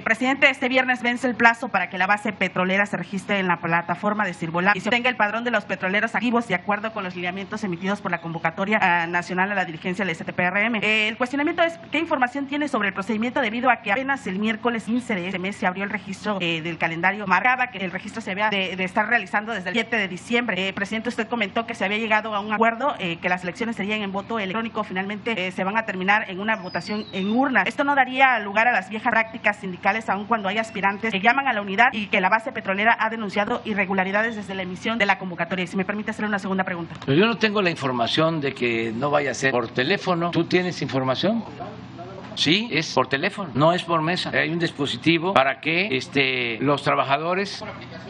Presidente, este viernes vence el plazo para que la base petrolera se registre en la plataforma de Sirvolab y se obtenga el padrón de los petroleros activos de acuerdo con los lineamientos emitidos por la convocatoria nacional a la dirigencia del STPRM. El cuestionamiento es ¿qué información tiene sobre el procedimiento debido a que apenas el miércoles 15 de este mes se abrió el registro del calendario? Marcaba que el registro se había de estar realizando desde el 7 de diciembre. Presidente, usted comentó que se había llegado a un acuerdo, que las elecciones serían en voto electrónico. Finalmente se van a terminar en una votación en urna. Esto no daría lugar a las viejas prácticas sindicales, aun cuando hay aspirantes que llaman a la unidad y que la base petrolera ha denunciado irregularidades desde la emisión de la convocatoria. Si me permite hacer una segunda pregunta. Pero yo no tengo la información de que no vaya a ser por teléfono. ¿Tú tienes información? Sí, es por teléfono, no es por mesa. Hay un dispositivo para que los trabajadores...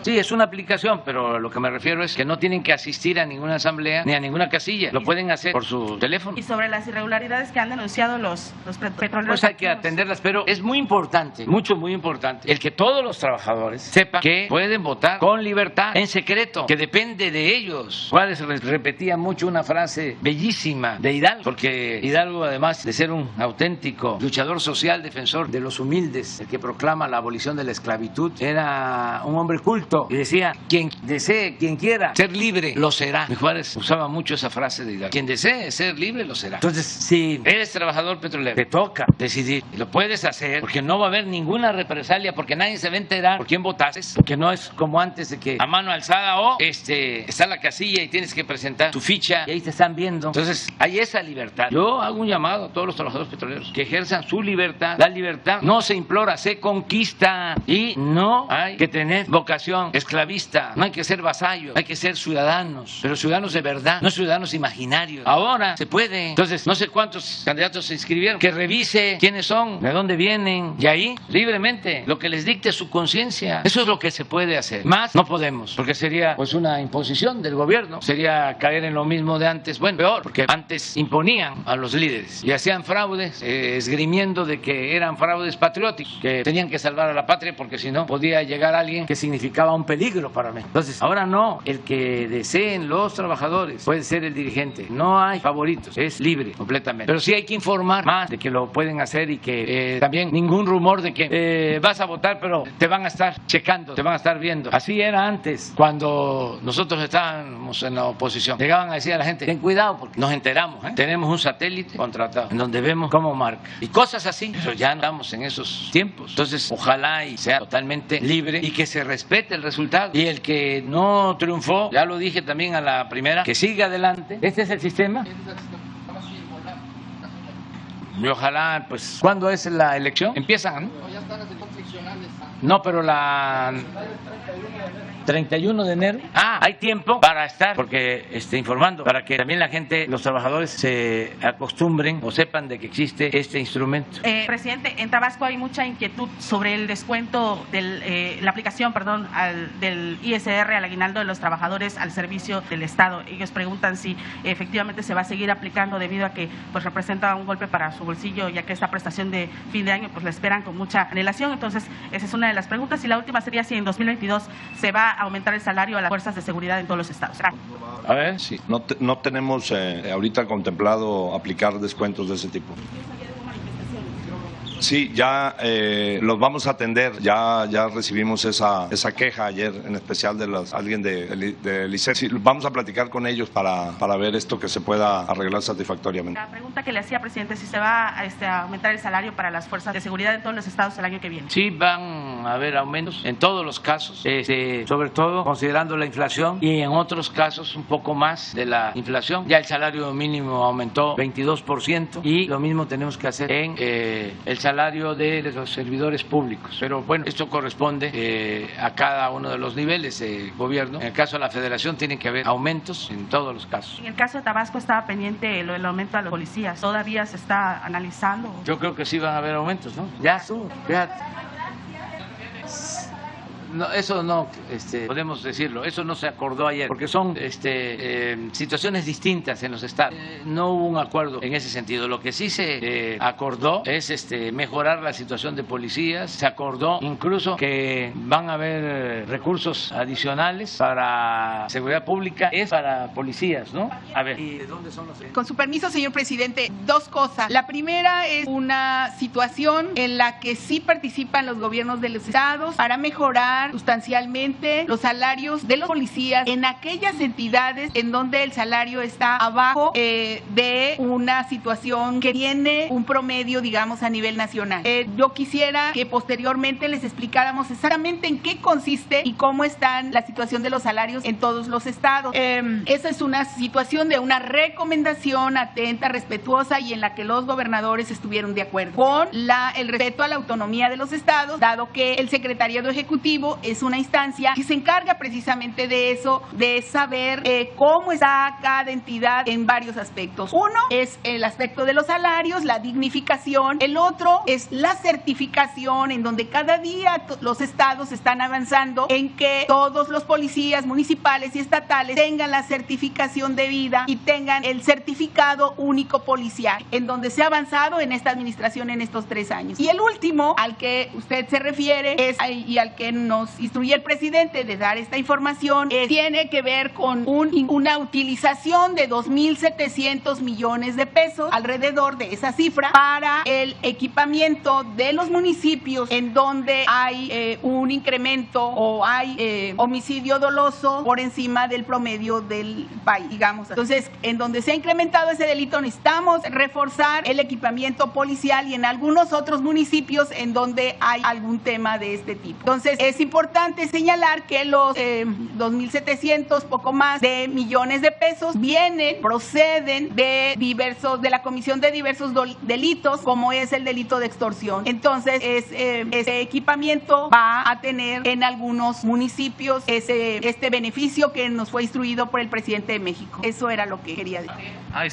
Sí, es una aplicación, pero lo que me refiero es que no tienen que asistir a ninguna asamblea ni a ninguna casilla. Lo pueden hacer por su teléfono. Y sobre las irregularidades que han denunciado los petroleros... Pues hay que atenderlas, pero es muy importante, muy importante, el que todos los trabajadores sepan que pueden votar con libertad, en secreto, que depende de ellos. Juárez repetía mucho una frase bellísima de Hidalgo, porque Hidalgo, además de ser un auténtico luchador social, defensor de los humildes, el que proclama la abolición de la esclavitud, era un hombre culto y decía, quien desee, quien quiera ser libre, lo será. Mi Juárez usaba mucho esa frase de Hidalgo, quien desee ser libre, lo será. Entonces, si eres trabajador petrolero, te toca decidir, y lo puedes hacer, porque no va a haber ninguna represalia, porque nadie se va a enterar por quién votaste, porque no es como antes de que a mano alzada o está la casilla y tienes que presentar tu ficha y ahí te están viendo. Entonces, hay esa libertad. Yo hago un llamado a todos los trabajadores petroleros que ejerzan su libertad. La libertad no se implora, se conquista, y no hay que tener vocación esclavista, no hay que ser vasallos, hay que ser ciudadanos, pero ciudadanos de verdad, no ciudadanos imaginarios. Ahora se puede. Entonces, no sé cuántos candidatos se inscribieron, que revise quiénes son, de dónde vienen, y ahí, libremente, lo que les dicte su conciencia. Eso es lo que se puede hacer. Más no podemos, porque sería pues una imposición del gobierno, sería caer en lo mismo de antes, bueno, peor, porque antes imponían a los líderes y hacían fraudes, esgrimiendo de que eran fraudes patrióticos, que tenían que salvar a la patria porque si no podía llegar alguien que significaba un peligro para mí. Entonces, ahora no, el que deseen los trabajadores puede ser el dirigente, no hay favoritos, es libre completamente. Pero sí hay que informar más de que lo pueden hacer y que también ningún rumor de que vas a votar pero te van a estar checando, te van a estar viendo. Así era antes, cuando nosotros estábamos en la oposición. Llegaban a decir a la gente, ten cuidado porque nos enteramos, tenemos un satélite contratado en donde vemos cómo marca. Y cosas así, pero ya andamos en esos tiempos. Entonces, ojalá y sea totalmente libre y que se respete el resultado. Y el que no triunfó, ya lo dije también a la primera, que siga adelante. Este es el sistema. Y ojalá, pues, ¿cuándo es la elección? Empiezan, ¿no? No, ya están las elecciones seccionales. No, pero la 31 de enero. Hay tiempo para estar, porque informando, para que también la gente, los trabajadores se acostumbren o sepan de que existe este instrumento. Presidente, en Tabasco hay mucha inquietud sobre el descuento la aplicación, del ISR al aguinaldo de los trabajadores al servicio del Estado. Ellos preguntan si efectivamente se va a seguir aplicando debido a que pues representa un golpe para su bolsillo, ya que esta prestación de fin de año pues la esperan con mucha anhelación. Entonces, esa es una de las preguntas. Y la última sería si en 2022 se va a aumentar el salario a las fuerzas de seguridad en todos los estados. A ver, sí, no tenemos ahorita contemplado aplicar descuentos de ese tipo. Sí, ya los vamos a atender. Ya recibimos esa queja ayer, en especial de alguien de ICER. Sí, vamos a platicar con ellos para ver esto que se pueda arreglar satisfactoriamente. La pregunta que le hacía, presidente, si se va a aumentar el salario para las fuerzas de seguridad en todos los estados el año que viene. Sí, van a haber aumentos en todos los casos, sobre todo considerando la inflación, y en otros casos un poco más de la inflación. Ya el salario mínimo aumentó 22% y lo mismo tenemos que hacer en el salario de los servidores públicos. Pero bueno, esto corresponde a cada uno de los niveles de gobierno. En el caso de la Federación tiene que haber aumentos en todos los casos. En el caso de Tabasco estaba pendiente el aumento a los policías. ¿Todavía se está analizando? Yo creo que sí van a haber aumentos, ¿no? Ya estuvo, fíjate. No, eso no podemos decirlo, eso no se acordó ayer, porque son situaciones distintas en los estados. No hubo un acuerdo en ese sentido. Lo que sí se acordó es mejorar la situación de policías. Se acordó incluso que van a haber recursos adicionales para seguridad pública, es para policías, ¿no? A ver, ¿y de dónde son los? Con su permiso, señor presidente, dos cosas. La primera es una situación en la que sí participan los gobiernos de los estados para mejorar sustancialmente los salarios de los policías en aquellas entidades en donde el salario está abajo de una situación que tiene un promedio, digamos, a nivel nacional. Yo quisiera que posteriormente les explicáramos exactamente en qué consiste y cómo están la situación de los salarios en todos los estados. Esa es una situación de una recomendación atenta, respetuosa y en la que los gobernadores estuvieron de acuerdo con el respeto a la autonomía de los estados, dado que el Secretariado Ejecutivo es una instancia que se encarga precisamente de eso, de saber cómo está cada entidad en varios aspectos. Uno es el aspecto de los salarios, la dignificación. El otro es la certificación, en donde cada día los estados están avanzando en que todos los policías municipales y estatales tengan la certificación debida y tengan el certificado único policial, en donde se ha avanzado en esta administración en estos 3 años. Y el último al que usted se refiere y al que nos instruye el presidente de dar esta información tiene que ver con una utilización de 2.700 millones de pesos, alrededor de esa cifra, para el equipamiento de los municipios en donde hay un incremento o hay homicidio doloso por encima del promedio del país, digamos. Entonces, en donde se ha incrementado ese delito, necesitamos reforzar el equipamiento policial y en algunos otros municipios en donde hay algún tema de este tipo. Entonces, es importante señalar que los 2.700, poco más de millones de pesos, proceden de la comisión de diversos delitos, como es el delito de extorsión. Entonces, ese equipamiento va a tener en algunos municipios este beneficio que nos fue instruido por el presidente de México. Eso era lo que quería decir.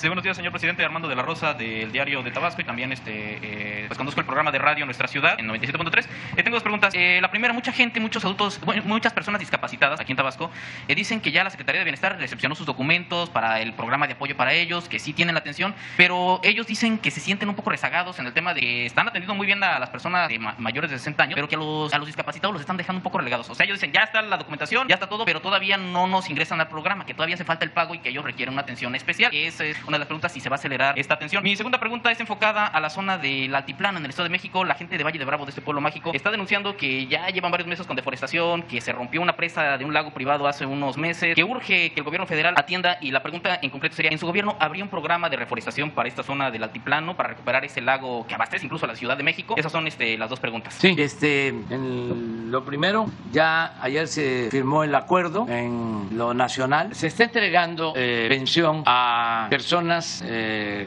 Buenos días, señor presidente. Armando de la Rosa, del Diario de Tabasco, y también pues conduzco el programa de radio Nuestra Ciudad en 97.3. Tengo dos preguntas. La primera, muchos adultos, muchas personas discapacitadas aquí en Tabasco dicen que ya la Secretaría de Bienestar recepcionó sus documentos para el programa de apoyo para ellos, que sí tienen la atención, pero ellos dicen que se sienten un poco rezagados en el tema de que están atendiendo muy bien a las personas de mayores de 60 años, pero que a los discapacitados los están dejando un poco relegados. O sea, ellos dicen, ya está la documentación, ya está todo, pero todavía no nos ingresan al programa, que todavía hace falta el pago y que ellos requieren una atención especial. Esa es una de las preguntas, si se va a acelerar esta atención. Mi segunda pregunta es enfocada a la zona del Altiplano en el Estado de México. La gente de Valle de Bravo, de este pueblo mágico, está denunciando que ya llevan varios meses con deforestación, que se rompió una presa de un lago privado hace unos meses, que urge que el gobierno federal atienda, y la pregunta en concreto sería, ¿en su gobierno habría un programa de reforestación para esta zona del Altiplano, para recuperar ese lago que abastece incluso a la Ciudad de México? Esas son las dos preguntas. Sí, lo primero, ya ayer se firmó el acuerdo en lo nacional. Se está entregando pensión a personas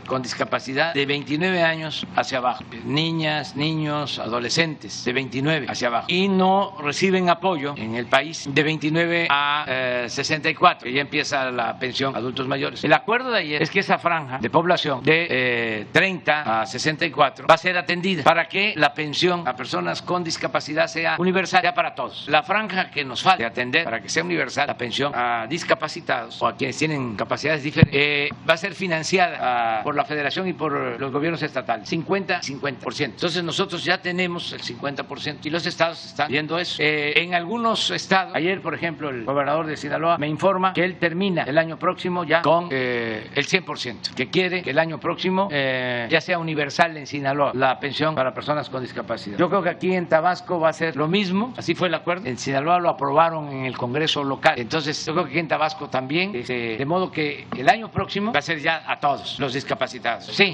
con discapacidad de 29 años hacia abajo, niñas, niños, adolescentes de 29 hacia abajo, y no reciben apoyo en el país de 29 a 64, que ya empieza la pensión a adultos mayores. El acuerdo de ayer es que esa franja de población de 30 a 64 va a ser atendida para que la pensión a personas con discapacidad sea universal, ya para todos. La franja que nos falta atender para que sea universal, la pensión a discapacitados o a quienes tienen capacidades diferentes, va a ser financiada por la Federación y por los gobiernos estatales, 50-50%. Entonces nosotros ya tenemos el 50% y los estados están viendo eso. En algunos estados, ayer por ejemplo el gobernador de Sinaloa me informa que él termina el año próximo ya con el 100%, que quiere que el año próximo ya sea universal en Sinaloa la pensión para personas con discapacidad. Yo creo que aquí en Tabasco va a ser lo mismo, así fue el acuerdo. En Sinaloa lo aprobaron en el Congreso local, entonces yo creo que aquí en Tabasco también, de modo que el año próximo va a ser ya a todos los discapacitados. Sí,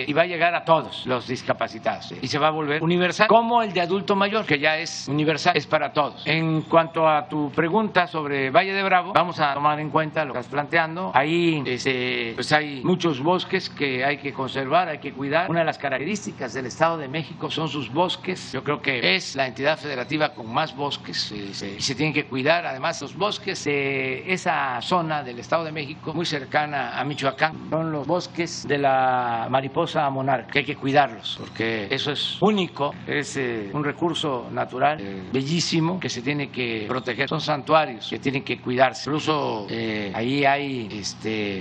y va a llegar a todos los discapacitados y se va a volver universal, como el de adulto mayor, que ya es universal, es para todos. En cuanto a tu pregunta sobre Valle de Bravo, vamos a tomar en cuenta lo que estás planteando. Ahí pues hay muchos bosques que hay que conservar, hay que cuidar. Una de las características del Estado de México son sus bosques. Yo creo que es la entidad federativa con más bosques y se tienen que cuidar. Además, los bosques de esa zona del Estado de México, muy cercana a Michoacán, son los bosques de la mariposa monarca, que hay que cuidarlos porque eso es único, es un recurso natural bellísimo que se tiene que proteger. Son santuarios que tienen que cuidarse. Incluso ahí hay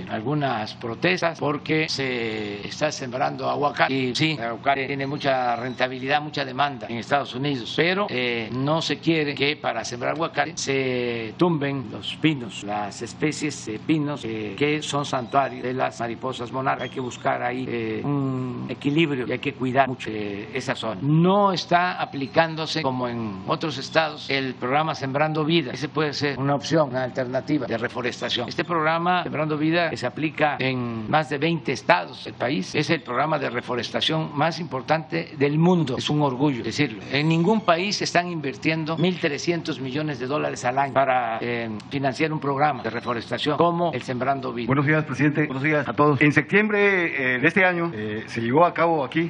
algunas protestas porque se está sembrando aguacate. Y sí, el aguacate tiene mucha rentabilidad, mucha demanda en Estados Unidos, pero no se quiere que para sembrar aguacate se tumben los pinos, las especies de pinos que son santuarios de las mariposas monarcas. Hay que buscar ahí un equilibrio y hay que cuidar mucho esa zona. No está aplicándose como en otros estados el programa Sembrando Vida. Ese puede ser una opción, una alternativa de reforestación. Este programa Sembrando Vida, que se aplica en más de 20 estados del país, es el programa de reforestación más importante del mundo. Es un orgullo decirlo. En ningún país están invirtiendo 1.300 millones de dólares al año para financiar un programa de reforestación como el Sembrando Vida. Buenos días, presidente. Buenos días a todos. En septiembre de este año se llevó a cabo aquí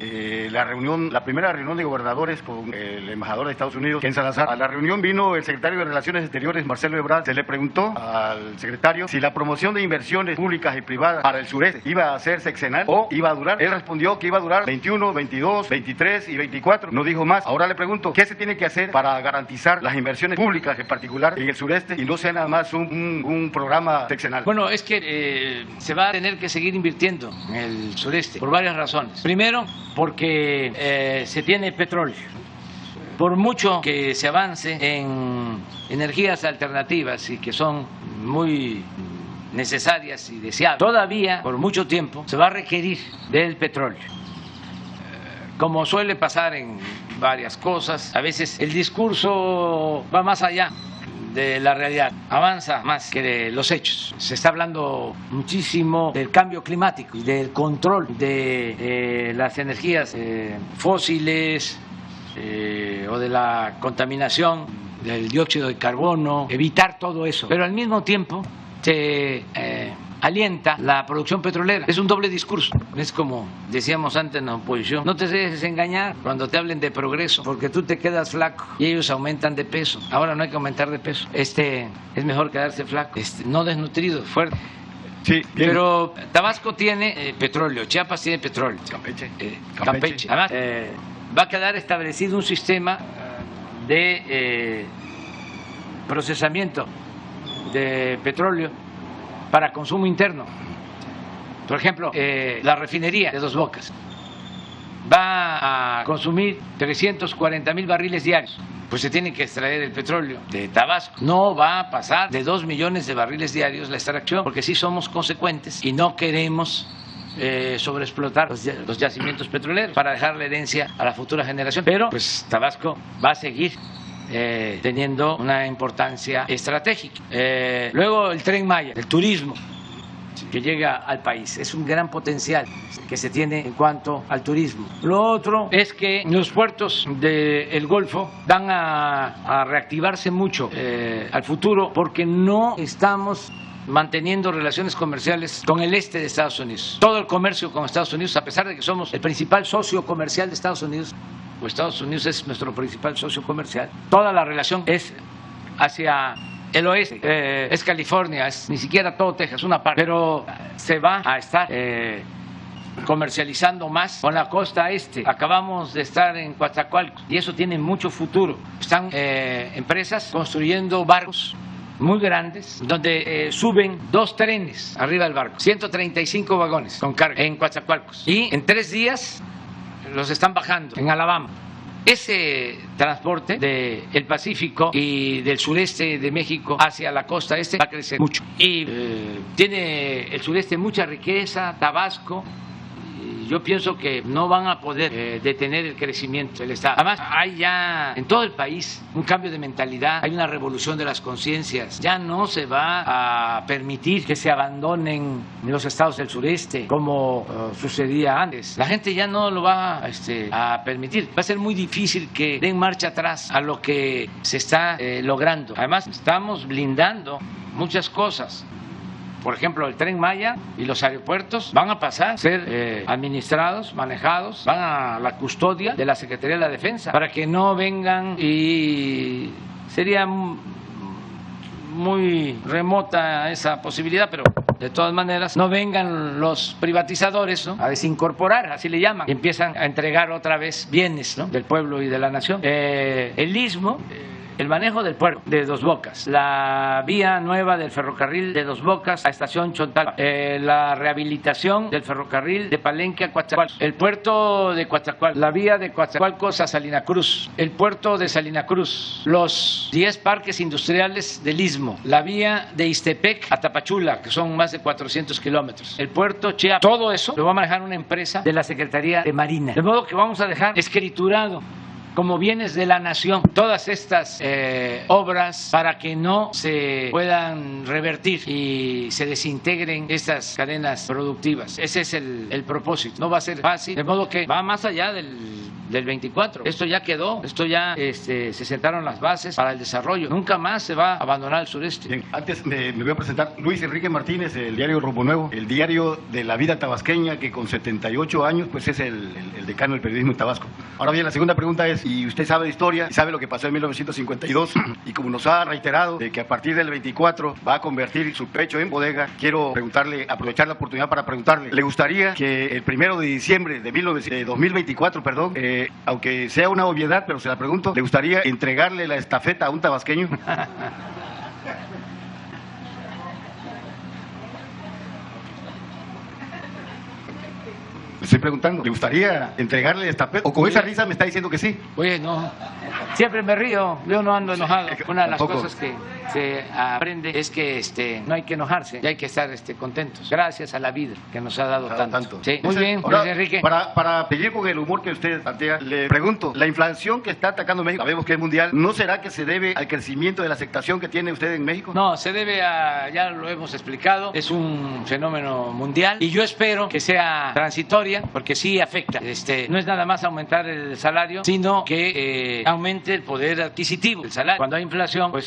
la primera reunión de gobernadores con el embajador de Estados Unidos, Ken Salazar. A la reunión vino el secretario de Relaciones Exteriores, Marcelo Ebrard. Se le preguntó al secretario si la promoción de inversiones públicas y privadas para el sureste iba a ser sexenal o iba a durar. Él respondió que iba a durar 21, 22, 23 y 24. No dijo más. Ahora le pregunto, ¿qué se tiene que hacer para garantizar las inversiones públicas, en particular en el sureste, y no sea nada más un programa sexenal? Bueno, es que se va a tener que seguir invirtiendo en el sureste por varias razones. Primero, porque se tiene petróleo. Por mucho que se avance en energías alternativas y que son muy necesarias y deseables, todavía por mucho tiempo se va a requerir del petróleo. Como suele pasar en varias cosas, a veces el discurso va más allá de la realidad, avanza más que de los hechos. Se está hablando muchísimo del cambio climático y del control de las energías fósiles o de la contaminación del dióxido de carbono, evitar todo eso, pero al mismo tiempo se alienta la producción petrolera. Es un doble discurso. Es como decíamos antes en la oposición: no te dejes engañar cuando te hablen de progreso, porque tú te quedas flaco y ellos aumentan de peso. Ahora no hay que aumentar de peso. Es mejor quedarse flaco, no desnutrido, fuerte. Sí, pero Tabasco tiene petróleo, Chiapas tiene petróleo, Campeche. Además, va a quedar establecido un sistema de procesamiento de petróleo para consumo interno. Por ejemplo, la refinería de Dos Bocas va a consumir 340,000 barriles diarios. Pues se tiene que extraer el petróleo de Tabasco. No va a pasar de 2 millones de barriles diarios la extracción, porque sí somos consecuentes y no queremos sobreexplotar los yacimientos petroleros para dejarle herencia a la futura generación. Pero pues Tabasco va a seguir teniendo una importancia estratégica. Luego el Tren Maya, el turismo que llega al país, es un gran potencial que se tiene en cuanto al turismo. Lo otro es que los puertos del Golfo van a reactivarse mucho al futuro, porque no estamos manteniendo relaciones comerciales con el este de Estados Unidos. Todo el comercio con Estados Unidos, a pesar de que somos el principal socio comercial de Estados Unidos, pues Estados Unidos es nuestro principal socio comercial, toda la relación es hacia el oeste, es California, es ni siquiera todo Texas, una parte, pero se va a estar comercializando más con la costa este. Acabamos de estar en Coatzacoalcos y eso tiene mucho futuro. Están empresas construyendo barcos muy grandes, donde suben 2 trenes arriba del barco, 135 vagones con carga en Coatzacoalcos, y en 3 días los están bajando en Alabama. Ese transporte del Pacífico y del sureste de México hacia la costa este va a crecer mucho. Y tiene el sureste mucha riqueza, Tabasco. Yo pienso que no van a poder detener el crecimiento del Estado. Además, hay ya en todo el país un cambio de mentalidad, hay una revolución de las conciencias. Ya no se va a permitir que se abandonen los estados del sureste como sucedía antes. La gente ya no lo va a permitir. Va a ser muy difícil que den marcha atrás a lo que se está logrando. Además, estamos blindando muchas cosas. Por ejemplo, el Tren Maya y los aeropuertos van a pasar a ser administrados, manejados, van a la custodia de la Secretaría de la Defensa, para que no vengan, y sería muy remota esa posibilidad, pero de todas maneras no vengan los privatizadores, ¿no?, a desincorporar, así le llaman, y empiezan a entregar otra vez bienes, ¿no?, del pueblo y de la nación. El Istmo, el manejo del puerto de Dos Bocas, la vía nueva del ferrocarril de Dos Bocas a Estación Chontalpa, la rehabilitación del ferrocarril de Palenque a Coatzacoalcos, el puerto de Coatzacoalcos, la vía de Coatzacoalcos a Salina Cruz, el puerto de Salina Cruz, los 10 parques industriales del Istmo, la vía de Ixtepec a Tapachula, que son más de 400 kilómetros, el puerto Chiapas. Todo eso lo va a manejar una empresa de la Secretaría de Marina. De modo que vamos a dejar escriturado como bienes de la nación todas estas obras para que no se puedan revertir y se desintegren estas cadenas productivas. Ese es el propósito. No va a ser fácil, de modo que va más allá del 24. Esto ya quedó, esto ya se sentaron las bases para el desarrollo. Nunca más se va a abandonar el sureste. Bien, antes me voy a presentar. Luis Enrique Martínez, el diario Rumbo Nuevo, el diario de la vida tabasqueña, que con 78 años pues es el decano del periodismo en Tabasco. Ahora bien, la segunda pregunta es, y usted sabe de historia, y sabe lo que pasó en 1952, y como nos ha reiterado de que a partir del 24 va a convertir su pecho en bodega, quiero preguntarle, aprovechar la oportunidad para preguntarle, ¿le gustaría que el 1 de diciembre de 2024, aunque sea una obviedad, pero se la pregunto, ¿le gustaría entregarle la estafeta a un tabasqueño? Estoy preguntando, ¿le gustaría entregarle esta estafeta? ¿O con esa risa me está diciendo que sí? Oye, no, siempre me río, yo no ando enojado. Una de las cosas que se aprende es que no hay que enojarse, y hay que estar contentos, gracias a la vida que nos ha dado tanto. Sí. Muy bien, ahora, Luis Enrique. Para seguir con el humor que usted plantea, le pregunto, la inflación que está atacando México, sabemos que es mundial, ¿no será que se debe al crecimiento de la aceptación que tiene usted en México? No, se debe a, ya lo hemos explicado, es un fenómeno mundial y yo espero que sea transitoria, porque sí afecta. No es nada más aumentar el salario, sino que aumente el poder adquisitivo del salario. Cuando hay inflación, pues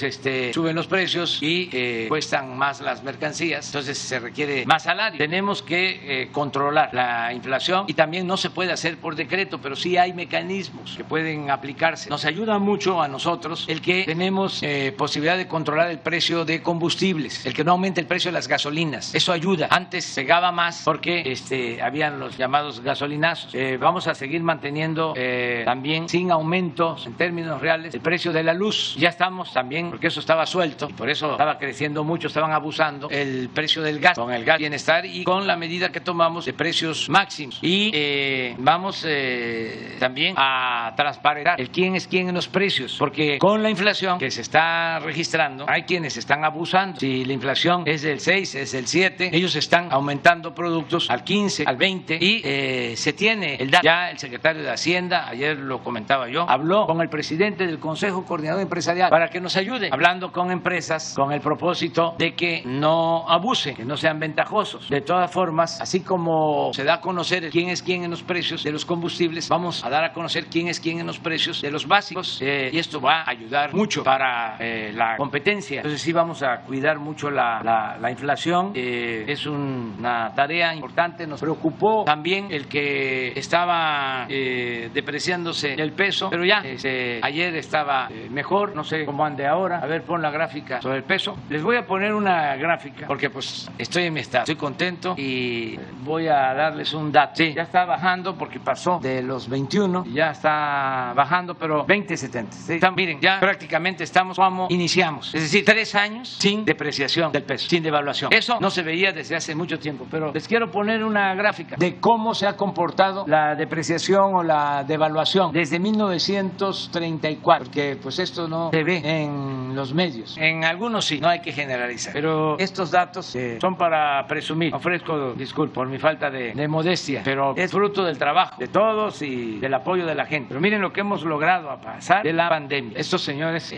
suben los precios y cuestan más las mercancías, entonces se requiere más salario. Tenemos que controlar la inflación y también no se puede hacer por decreto, pero sí hay mecanismos que pueden aplicarse. Nos ayuda mucho a nosotros el que tenemos posibilidad de controlar el precio de combustibles, el que no aumente el precio de las gasolinas. Eso ayuda. Antes pegaba más porque habían los llamados gasolinazos. Vamos a seguir manteniendo también sin aumentos en términos reales el precio de la luz. Ya estamos también, porque eso estaba suelto y por eso estaba creciendo mucho, estaban abusando el precio del gas, con el gas bienestar y con la medida que tomamos de precios máximos. Y vamos también a transparentar el quién es quién en los precios, porque con la inflación que se está registrando hay quienes están abusando. Si la inflación es del 6, es del 7, ellos están aumentando productos al 15, al 20 y se tiene el dato. Ya el secretario de Hacienda, ayer lo comentaba yo, habló con el presidente del Consejo Coordinador Empresarial para que nos ayude, hablando con empresas con el propósito de que no abusen, que no sean ventajosos. De todas formas, así como se da a conocer quién es quién en los precios de los combustibles, vamos a dar a conocer quién es quién en los precios de los básicos y esto va a ayudar mucho para la competencia. Entonces sí vamos a cuidar mucho la inflación. Es una tarea importante. Nos preocupó también el que estaba depreciándose el peso, pero ya ayer estaba mejor, no sé cómo ande ahora. A ver, pon la gráfica sobre el peso. Les voy a poner una gráfica porque pues estoy en mi estado, estoy contento y voy a darles un dato. Sí, ya está bajando porque pasó de los 21, ya está bajando, pero 20.70. ¿Sí? Miren, ya prácticamente estamos como iniciamos, es decir, 3 años sin depreciación del peso, sin devaluación. Eso no se veía desde hace mucho tiempo, pero les quiero poner una gráfica de cómo se ha comportado la depreciación o la devaluación desde 1934, porque pues esto no se ve en los medios. En algunos sí, no hay que generalizar, pero estos datos son para presumir. Ofrezco disculpas por mi falta de modestia, pero es fruto del trabajo de todos y del apoyo de la gente. Pero miren lo que hemos logrado a pasar de la pandemia. Estos señores,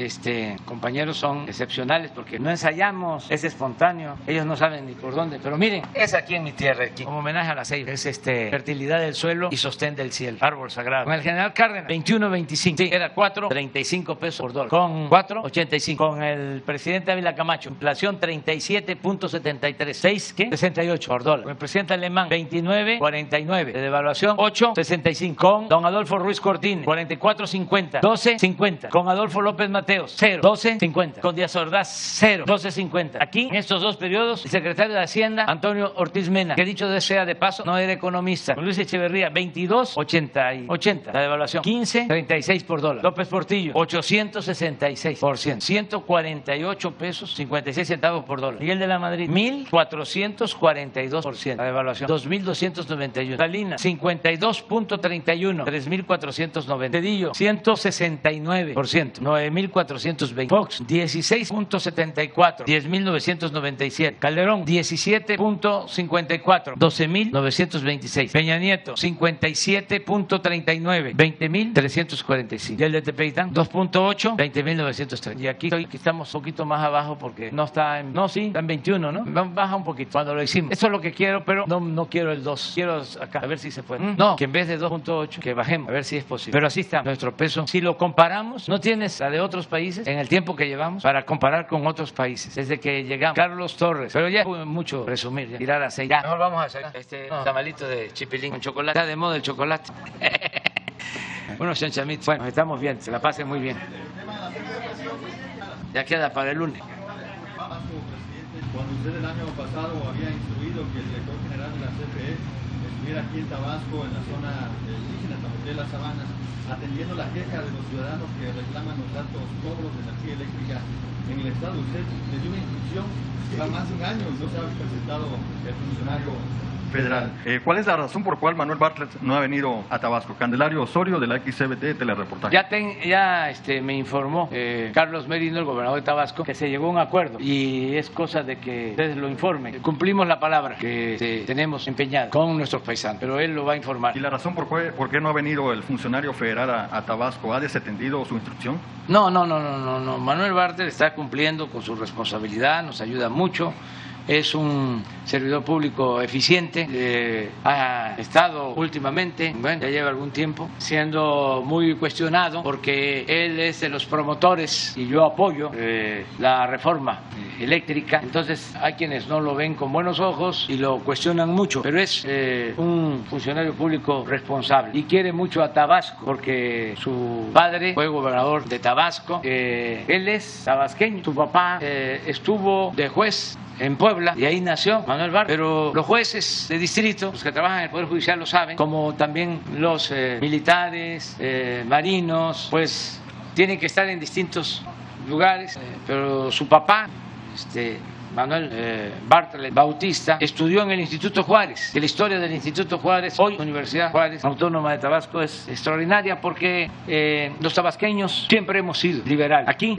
compañeros, son excepcionales porque no ensayamos, es espontáneo, ellos no saben ni por dónde, pero miren, es aquí en mi tierra, aquí, como homenaje a la ceiba, es fertilidad del suelo y sostén del cielo, árbol sagrado. Con el general Cárdenas, 21.25, sí, era 4.35 pesos por dólar, con 4.85, con el presidente Ávila Camacho, inflación 37.73, 6, ¿qué? 68 por dólar. Con el presidente alemán, 29.49, de devaluación 8.65. Con don Adolfo Ruiz Cortines, 44.50, 12.50. Con Adolfo López Mateos, 0, 12.50. Con Díaz Ordaz, 0, 12.50. Aquí, en estos dos periodos, el secretario de Hacienda, Antonio Ortiz Mena, que dicho sea de paso, no era economista. Con Luis Echeverría, 22.80, la devaluación 15.36 por dólar. López Portillo, 866%, 148 pesos 56 centavos por dólar. Miguel de la Madrid, 1.442%, la devaluación 2.291. Salinas, 52.31, 3.490. Cedillo, 169%, 9.420. Fox, 16.74, 10.997. Calderón, 17.54, 12.926. Peña Nieto, 57.39, 20.345. Y el de Tepeitán, 2.8, 20.930. Y aquí estamos un poquito más abajo porque no está en... No, sí, está en 21, ¿no? Baja un poquito cuando lo hicimos. Eso es lo que quiero, pero no quiero el 2. Quiero acá, a ver si se puede. No, que en vez de 2.8, que bajemos, a ver si es posible. Pero así está nuestro peso. Si lo comparamos, no tienes la de otros países en el tiempo que llevamos para comparar con otros países. Desde que llegamos, Carlos Torres. Pero ya fue mucho resumir, ya. Tirar aceite. Mejor vamos a hacer tamalito de chipilín con chocolate. Está de moda el chocolate. Unos chanchamitos. Bueno, estamos bien, se la pasen muy bien. Ya queda para el lunes. Cuando usted el año pasado había instruido que el director general de la CFE estuviera aquí en Tabasco, en la zona indígena de las Sabanas, atendiendo la queja de los ciudadanos que reclaman los altos cobros de energía eléctrica en el estado, usted le dio una instrucción que va más de un año y no se ha presentado el funcionario federal. ¿Cuál es la razón por cual Manuel Bartlett no ha venido a Tabasco? Candelario Osorio, de la XCBT, telereportaje. Ya me informó Carlos Merino, el gobernador de Tabasco, que se llegó a un acuerdo y es cosa de que ustedes lo informen. Cumplimos la palabra que tenemos empeñada con nuestros paisanos, pero él lo va a informar. ¿Y la razón por qué no ha venido el funcionario federal a Tabasco? ¿Ha desatendido su instrucción? No. Manuel Bartlett está cumpliendo con su responsabilidad, nos ayuda mucho. Es un servidor público eficiente, ha estado últimamente, ya lleva algún tiempo, siendo muy cuestionado porque él es de los promotores y yo apoyo la reforma eléctrica. Entonces hay quienes no lo ven con buenos ojos y lo cuestionan mucho, pero es un funcionario público responsable y quiere mucho a Tabasco porque su padre fue gobernador de Tabasco, él es tabasqueño, su papá estuvo de juez en Puebla y ahí nació Manuel Bartlett, pero los jueces de distrito, los que trabajan en el Poder Judicial lo saben, como también los militares, marinos, pues tienen que estar en distintos lugares, pero su papá, Manuel Bartlett Bautista, estudió en el Instituto Juárez. Y la historia del Instituto Juárez, hoy Universidad Juárez Autónoma de Tabasco, es extraordinaria porque los tabasqueños siempre hemos sido liberales. Aquí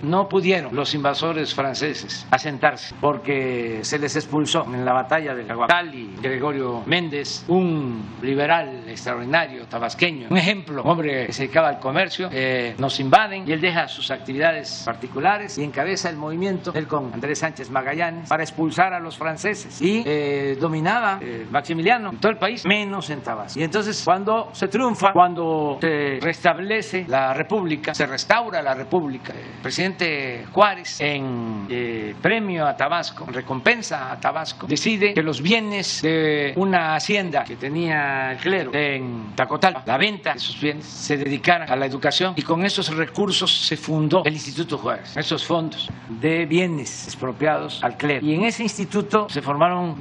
no pudieron los invasores franceses asentarse porque se les expulsó en la batalla de Caguatal y Gregorio Méndez, un liberal extraordinario tabasqueño, un ejemplo, hombre que se dedicaba al comercio, nos invaden y él deja sus actividades particulares y encabeza el movimiento, él con Andrés Sánchez Magallanes, para expulsar a los franceses y dominaba Maximiliano en todo el país, menos en Tabasco. Y entonces cuando se triunfa, cuando se restablece la República, se restaura la República, el presidente Juárez en premio a Tabasco, en recompensa a Tabasco, decide que los bienes de una hacienda que tenía el clero en Tacotalpa, la venta de esos bienes, se dedicaran a la educación y con esos recursos se fundó el Instituto Juárez, esos fondos de bienes expropiados al clero. Y en ese instituto se formaron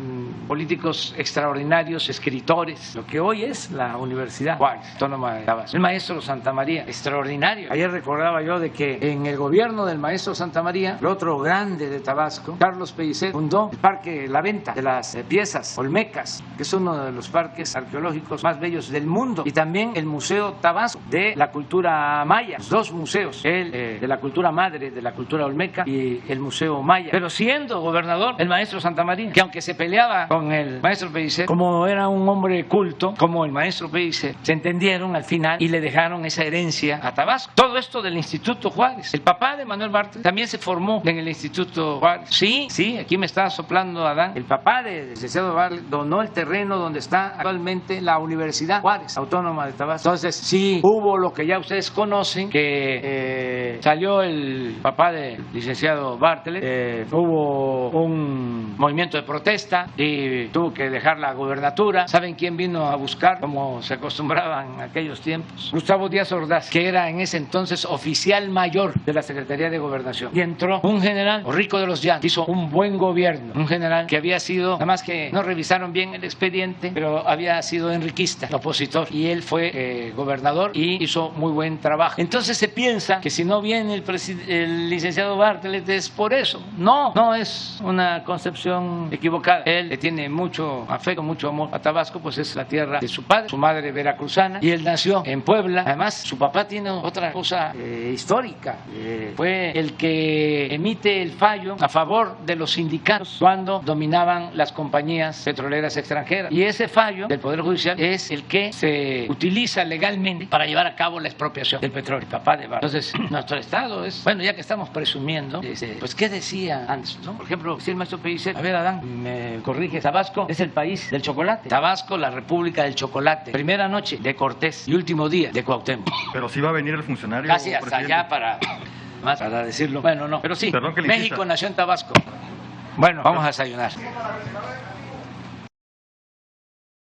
políticos extraordinarios, escritores, lo que hoy es la Universidad Juárez Autónoma de Tabasco. El maestro Santa María, extraordinario. Ayer recordaba yo de que en el gobierno del maestro Santa María, el otro grande de Tabasco, Carlos Pellicer, fundó el Parque La Venta de las Piezas Olmecas, que es uno de los parques arqueológicos más bellos del mundo, y también el Museo Tabasco de la cultura maya, los dos museos, el de la cultura madre, de la cultura olmeca, y el Museo Maya. pero siendo gobernador el maestro Santamaría, que aunque se peleaba con el maestro Pellicer, como era un hombre culto, como el maestro Pellicer, se entendieron al final y le dejaron esa herencia a Tabasco. Todo esto del Instituto Juárez. El papá de Manuel Bartlett también se formó en el Instituto Juárez. Sí, aquí me está soplando Adán. El papá del licenciado Bartlett donó el terreno donde está actualmente la Universidad Juárez Autónoma de Tabasco. Entonces, sí, hubo lo que ya ustedes conocen, que salió el papá del licenciado Bartlett, hubo un movimiento de protesta y tuvo que dejar la gubernatura. ¿Saben quién vino a buscar, como se acostumbraba en aquellos tiempos? Gustavo Díaz Ordaz, que era en ese entonces oficial mayor de la Secretaría de Gobernación. Y entró un general, Rico de los Llanos, hizo un buen gobierno, un general que había sido, nada más que no revisaron bien el expediente, pero había sido enriquista, opositor, y él fue gobernador y hizo muy buen trabajo. Entonces se piensa que si no viene el licenciado Bartlett es por eso. No es una concepción equivocada. Él le tiene mucho afecto, mucho amor a Tabasco, pues es la tierra de su padre, su madre veracruzana, y él nació en Puebla. Además, su papá tiene otra cosa histórica. Fue el que emite el fallo a favor de los sindicatos cuando dominaban las compañías petroleras extranjeras. Y ese fallo del Poder Judicial es el que se utiliza legalmente para llevar a cabo la expropiación del petróleo. El papá de Bartlett. Entonces, nuestro estado es, bueno, ya que estamos presumiendo, pues ¿qué decía antes, no? Por ejemplo, si el maestro Pellicer, a ver, Adán, me corrige, Tabasco es el país del chocolate. Tabasco, la república del chocolate. Primera noche de Cortés y último día de Cuauhtémoc. Pero sí va a venir el funcionario. Casi hasta allá para decirlo. Bueno, no, pero sí, México nació en Tabasco. Bueno, vamos a desayunar.